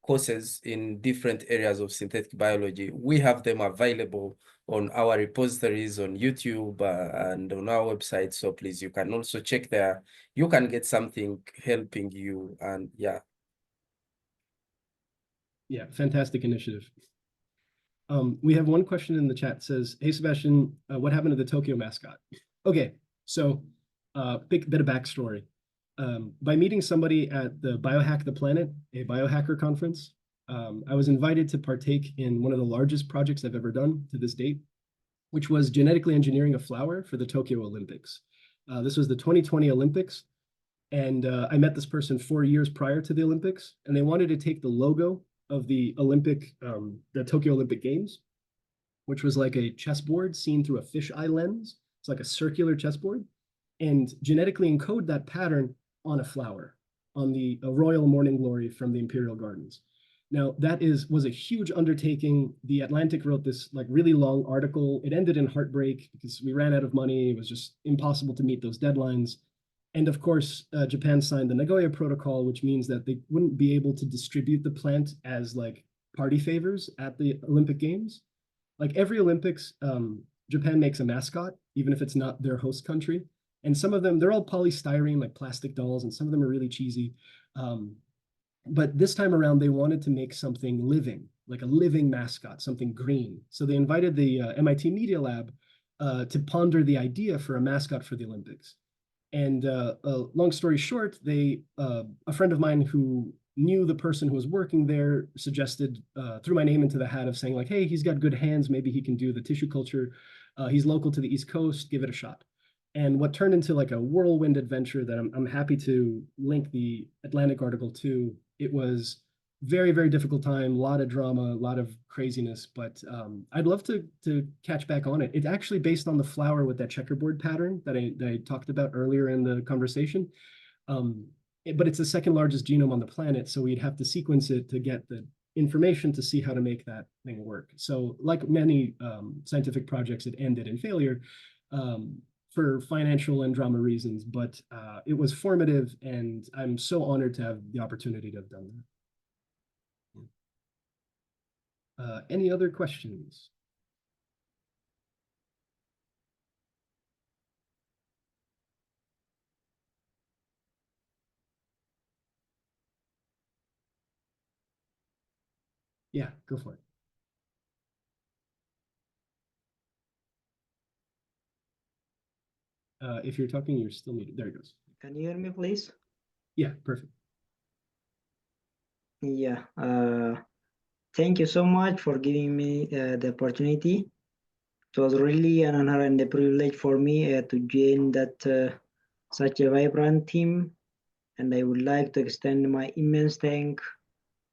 courses in different areas of synthetic biology. We have them available on our repositories on YouTube and on our website. So please, you can also check there. You can get something helping you, and yeah. Yeah, fantastic initiative. We have one question in the chat that says, hey, Sebastian, what happened to the Tokyo mascot? Okay, so big bit of backstory. By meeting somebody at the Biohack the Planet, a biohacker conference, I was invited to partake in one of the largest projects I've ever done to this date, which was genetically engineering a flower for the Tokyo Olympics. This was the 2020 Olympics, and I met this person 4 years prior to the Olympics, and they wanted to take the logo of the Tokyo Olympic Games, which was like a chessboard seen through a fisheye lens. It's like a circular chessboard, and genetically encode that pattern on a flower, on the royal morning glory from the Imperial Gardens. Now, that was a huge undertaking. The Atlantic wrote this like really long article. It ended in heartbreak because we ran out of money. It was just impossible to meet those deadlines. And of course, Japan signed the Nagoya Protocol, which means that they wouldn't be able to distribute the plant as like party favors at the Olympic Games. Like every Olympics, Japan makes a mascot, even if it's not their host country. And some of them, they're all polystyrene, like plastic dolls, and some of them are really cheesy. But this time around, they wanted to make something living, like a living mascot, something green. So they invited the MIT Media Lab to ponder the idea for a mascot for the Olympics. And long story short, a friend of mine who knew the person who was working there suggested, threw my name into the hat of saying like, hey, he's got good hands, maybe he can do the tissue culture. He's local to the East Coast, give it a shot. And what turned into like a whirlwind adventure that I'm happy to link the Atlantic article to. It was very, very difficult time, a lot of drama, a lot of craziness, but I'd love to catch back on it. It's actually based on the flower with that checkerboard pattern that I talked about earlier in the conversation. But it's the second largest genome on the planet, so we'd have to sequence it to get the information to see how to make that thing work. So like many scientific projects, it ended in failure for financial and drama reasons, but it was formative, and I'm so honored to have the opportunity to have done that. Any other questions? Yeah, go for it. If you're talking, you're still muted. There it goes. Can you hear me, please? Yeah, perfect. Yeah. Thank you so much for giving me the opportunity. It was really an honor and a privilege for me to join that such a vibrant team, and I would like to extend my immense thanks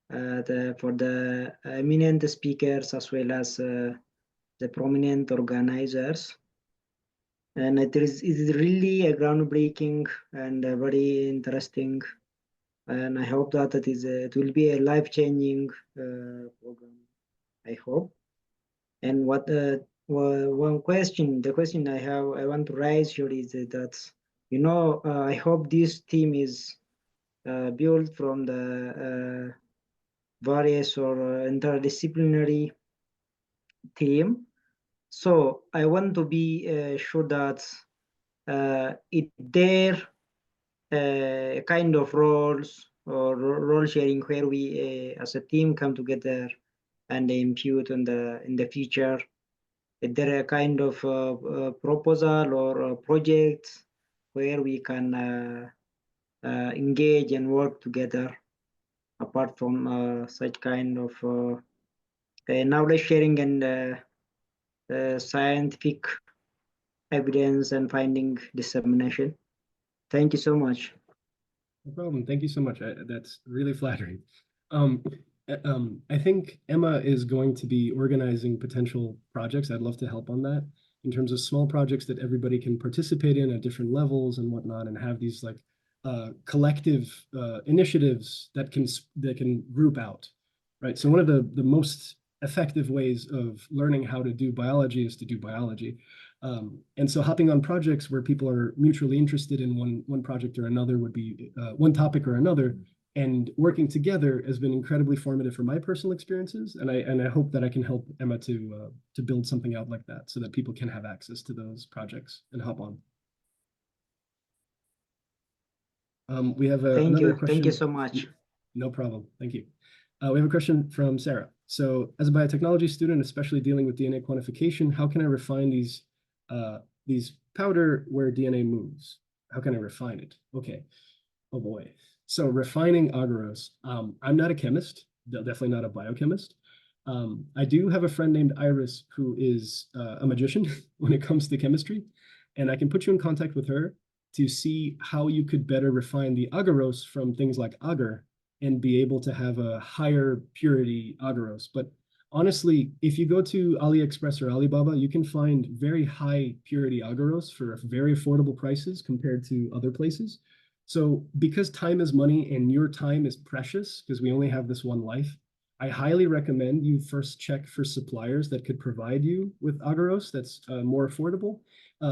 for the eminent speakers as well as the prominent organizers. And it is really a groundbreaking and a very interesting, and I hope that it will be a life-changing program. I hope. And one question, the question I want to raise here is that, I hope this team is built from the various or interdisciplinary team. So I want to be sure that it there kind of roles or role sharing where we as a team come together and impute in the future. Is there a kind of proposal or a project where we can engage and work together apart from such kind of knowledge sharing and scientific evidence and finding dissemination? Thank you so much. No problem. Thank you so much. That's really flattering. I think Emma is going to be organizing potential projects. I'd love to help on that in terms of small projects that everybody can participate in at different levels and whatnot, and have these like collective initiatives that can group out, right? So one of the most effective ways of learning how to do biology is to do biology. And so hopping on projects where people are mutually interested in one project or another would be one topic or another, and working together has been incredibly formative for my personal experiences. And I hope that I can help Emma to build something out like that so that people can have access to those projects and hop on. We have another question. Thank you so much. No problem. Thank you. We have a question from Sarah. So as a biotechnology student, especially dealing with DNA quantification, how can I refine these powder where DNA moves? How can I refine it? Okay. Oh boy. So refining agarose. I'm not a chemist, definitely not a biochemist. I do have a friend named Iris who is a magician when it comes to chemistry, and I can put you in contact with her to see how you could better refine the agarose from things like agar and be able to have a higher purity agarose. But honestly, if you go to AliExpress or Alibaba, you can find very high purity agarose for very affordable prices compared to other places. So because time is money and your time is precious, because we only have this one life, I highly recommend you first check for suppliers that could provide you with agarose that's more affordable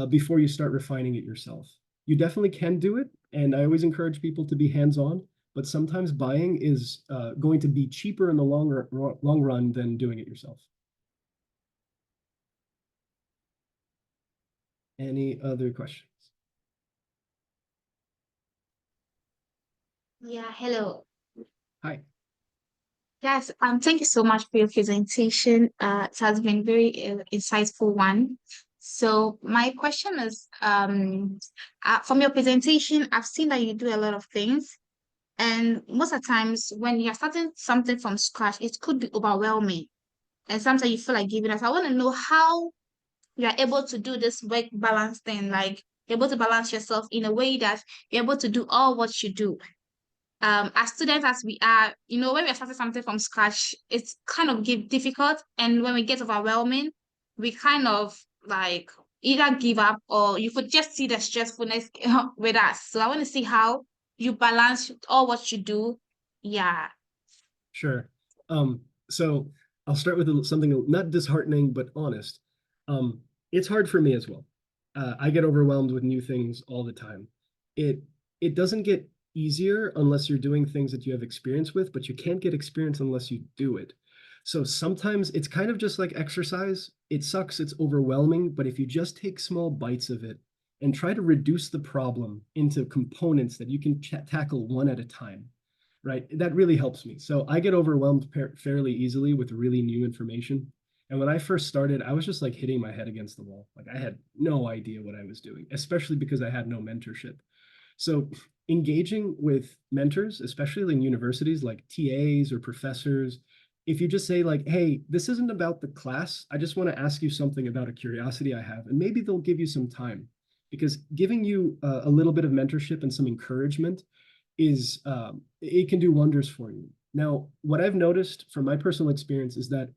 before you start refining it yourself. you definitely can do it. And I always encourage people to be hands-on, but sometimes buying is going to be cheaper in the long run than doing it yourself. Any other questions? Yeah, hello. Hi. Yes, thank you so much for your presentation. It has been very insightful one. So my question is, from your presentation, I've seen that you do a lot of things, and most of the times when you're starting something from scratch, it could be overwhelming, and sometimes you feel like giving up. I want to know how you are able to do this work balance thing, like you're able to balance yourself in a way that you're able to do all what you do. As students as we are, when we are starting something from scratch, it's kind of difficult. And when we get overwhelming, we kind of like either give up or you could just see the stressfulness with us. So I want to see how you balance all what you do. Yeah. Sure. So I'll start with something not disheartening, but honest. It's hard for me as well. I get overwhelmed with new things all the time. It doesn't get easier unless you're doing things that you have experience with, but you can't get experience unless you do it. So sometimes it's kind of just like exercise. It sucks, it's overwhelming, but if you just take small bites of it and try to reduce the problem into components that you can tackle one at a time, right? That really helps me. So I get overwhelmed fairly easily with really new information. And when I first started, I was just like hitting my head against the wall. Like I had no idea what I was doing, especially because I had no mentorship. So engaging with mentors, especially in universities like TAs or professors, if you just say like, hey, this isn't about the class, I just want to ask you something about a curiosity I have, and maybe they'll give you some time, because giving you a little bit of mentorship and some encouragement is, it can do wonders for you. Now, what I've noticed from my personal experience is that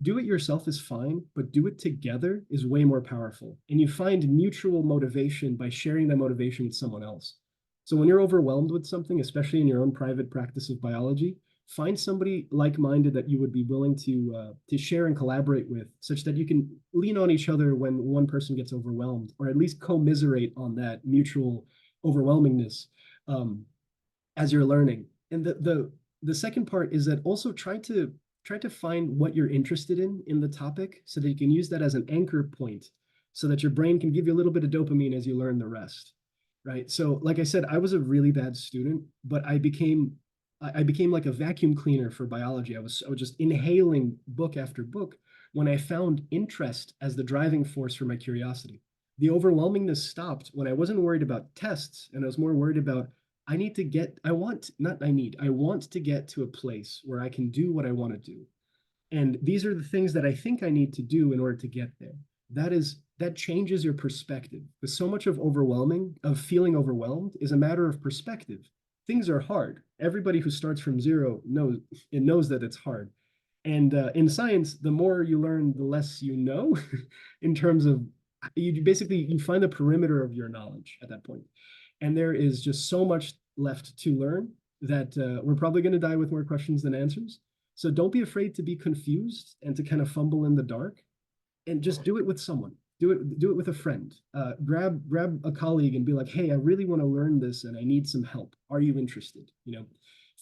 do it yourself is fine, but do it together is way more powerful. And you find mutual motivation by sharing that motivation with someone else. So when you're overwhelmed with something, especially in your own private practice of biology, find somebody like-minded that you would be willing to share and collaborate with, such that you can lean on each other when one person gets overwhelmed, or at least commiserate on that mutual overwhelmingness as you're learning. And the second part is that also try to find what you're interested in the topic, so that you can use that as an anchor point, so that your brain can give you a little bit of dopamine as you learn the rest, right? So like I said, I was a really bad student, but I became like a vacuum cleaner for biology. I was just inhaling book after book when I found interest as the driving force for my curiosity. The overwhelmingness stopped when I wasn't worried about tests, and I was more worried about I want to get to a place where I can do what I want to do. And these are the things that I think I need to do in order to get there. That changes your perspective. Because so much of feeling overwhelmed is a matter of perspective. Things are hard. Everybody who starts from zero knows that it's hard. And in science, the more you learn, the less you know in terms of you find the perimeter of your knowledge at that point. And there is just so much left to learn that we're probably going to die with more questions than answers. So don't be afraid to be confused and to kind of fumble in the dark, and just do it with someone. Do it with a friend. Grab a colleague and be like, hey, I really want to learn this and I need some help. Are you interested?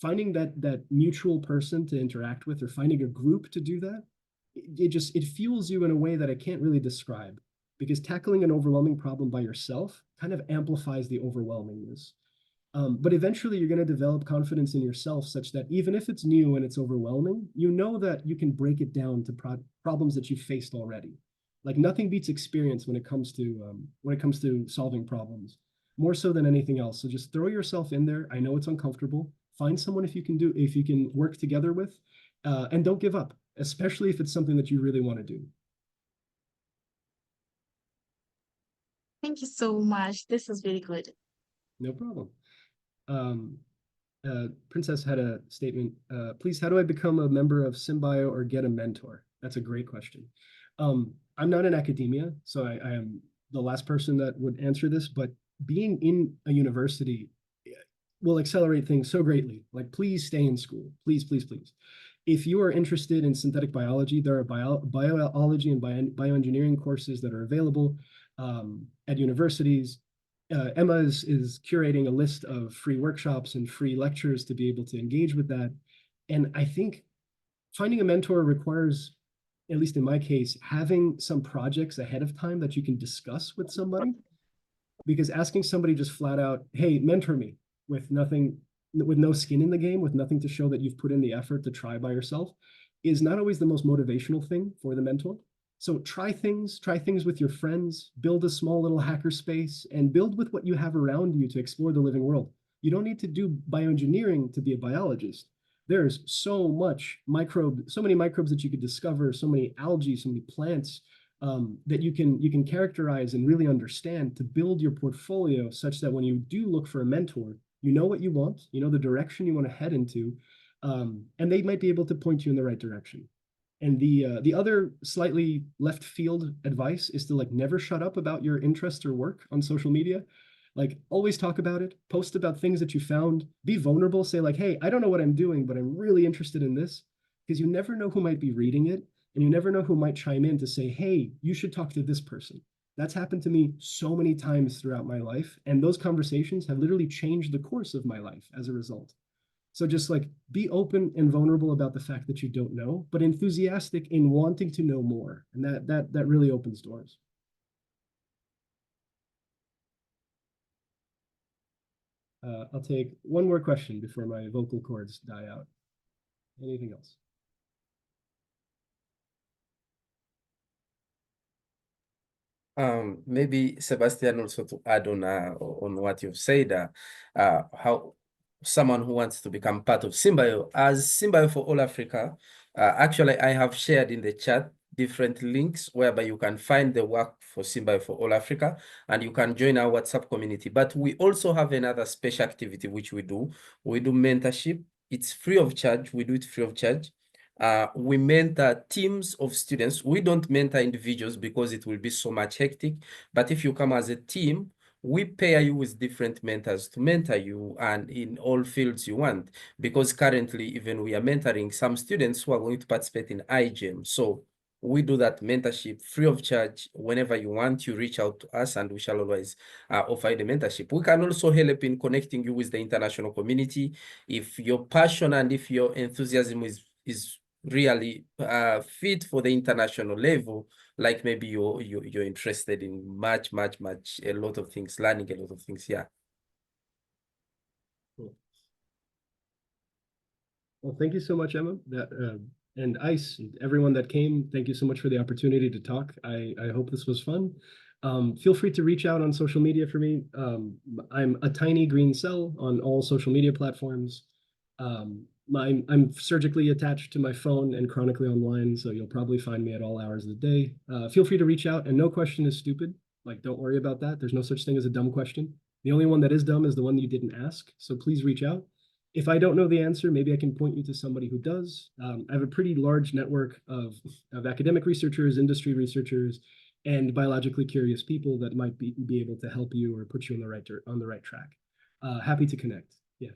Finding that mutual person to interact with, or finding a group to do that, it fuels you in a way that I can't really describe, because tackling an overwhelming problem by yourself kind of amplifies the overwhelmingness. But eventually you're going to develop confidence in yourself, such that even if it's new and it's overwhelming, you know that you can break it down to problems that you've faced already. Like nothing beats experience when it comes to solving problems, more so than anything else. So just throw yourself in there. I know it's uncomfortable. Find someone if you can work together with, and don't give up, especially if it's something that you really want to do. Thank you so much. This is really good. No problem. Princess had a statement. Please, how do I become a member of SynBio or get a mentor? That's a great question. I'm not in academia, so I am the last person that would answer this, but being in a university will accelerate things so greatly. Like, please stay in school. Please, please, please. If you are interested in synthetic biology, there are biology and bioengineering courses that are available at universities. Emma is curating a list of free workshops and free lectures to be able to engage with that. And I think finding a mentor requires, at least in my case, having some projects ahead of time that you can discuss with somebody. Because asking somebody just flat out, hey, mentor me, with nothing, with no skin in the game, with nothing to show that you've put in the effort to try by yourself, is not always the most motivational thing for the mentor. So try things with your friends, build a small little hacker space, and build with what you have around you to explore the living world. You don't need to do bioengineering to be a biologist. There's so many microbes that you could discover, so many algae, so many plants that you can characterize and really understand to build your portfolio such that when you do look for a mentor, you know what you want, you know the direction you want to head into, and they might be able to point you in the right direction. And the other slightly left field advice is to like never shut up about your interest or work on social media. Like always talk about it, post about things that you found, be vulnerable, say like, hey, I don't know what I'm doing, but I'm really interested in this, because you never know who might be reading it, and you never know who might chime in to say, hey, you should talk to this person. That's happened to me so many times throughout my life, and those conversations have literally changed the course of my life as a result. So just like be open and vulnerable about the fact that you don't know, but enthusiastic in wanting to know more. And that really opens doors. I'll take one more question before my vocal cords die out. Anything else? Maybe Sebastian, also to add on what you've said, how someone who wants to become part of SynBio, as SynBio4ALL Africa, actually I have shared in the chat different links whereby you can find the work for SynBio4ALL Africa, and you can join our WhatsApp community. But we also have another special activity which we do. We do mentorship. It's free of charge. We do it free of charge. We mentor teams of students. We don't mentor individuals because it will be so much hectic. But if you come as a team, we pair you with different mentors to mentor you and in all fields you want. Because currently, even we are mentoring some students who are going to participate in iGEM. So we do that mentorship free of charge. Whenever you want, you reach out to us and we shall always offer you the mentorship. We can also help in connecting you with the international community. If your passion and if your enthusiasm is really fit for the international level, like maybe you're interested in a lot of things, learning a lot of things. Yeah. Cool. Well, thank you so much, Emma. And Ice, and everyone that came, thank you so much for the opportunity to talk. I hope this was fun. Feel free to reach out on social media for me. I'm a tiny green cell on all social media platforms. I'm surgically attached to my phone and chronically online, so you'll probably find me at all hours of the day. Feel free to reach out, and no question is stupid. Like, don't worry about that. There's no such thing as a dumb question. The only one that is dumb is the one that you didn't ask, so please reach out. If I don't know the answer, maybe I can point you to somebody who does. I have a pretty large network of academic researchers, industry researchers, and biologically curious people that might be able to help you or put you on the right track. Happy to connect. Yeah.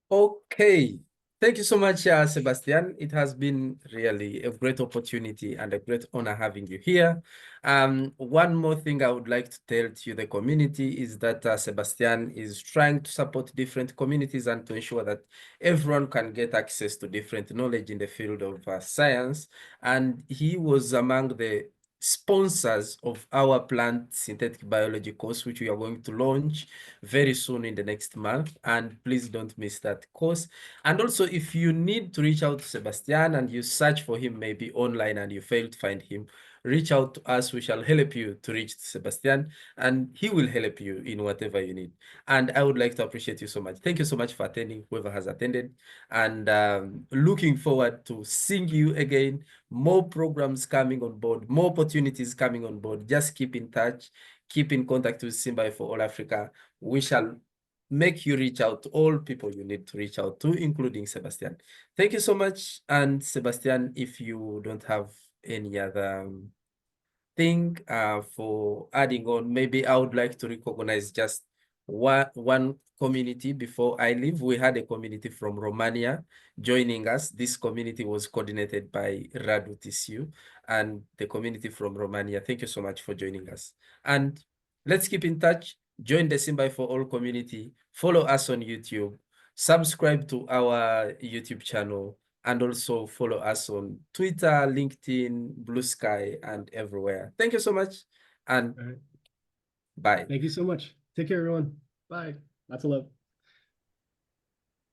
Okay. Thank you so much, Sebastian. It has been really a great opportunity and a great honor having you here. One more thing I would like to tell to the community is that Sebastian is trying to support different communities and to ensure that everyone can get access to different knowledge in the field of science. And he was among the sponsors of our plant synthetic biology course, which we are going to launch very soon in the next month. And please don't miss that course. And also, if you need to reach out to Sebastian and you search for him maybe online and you fail to find him, reach out to us. We shall help you to reach Sebastian, and he will help you in whatever you need. And I would like to appreciate you so much. Thank you so much for attending, whoever has attended, and looking forward to seeing you again. More programs coming on board, more opportunities coming on board. Just keep in touch, keep in contact with SynBio4ALL Africa. We shall make you reach out to all people you need to reach out to, including Sebastian. Thank you so much. And Sebastian, if you don't have any other thing for adding on, maybe I would like to recognize just one community before I leave. We had a community from Romania joining us. This community was coordinated by Radu Tisiu and the community from Romania. Thank you so much for joining us. And let's keep in touch. Join the SynBio4ALL community. Follow us on YouTube. Subscribe to our YouTube channel. And also follow us on Twitter, LinkedIn, Blue Sky, and everywhere. Thank you so much. And All right. bye. Thank you so much. Take care, everyone. Bye. Lots of love.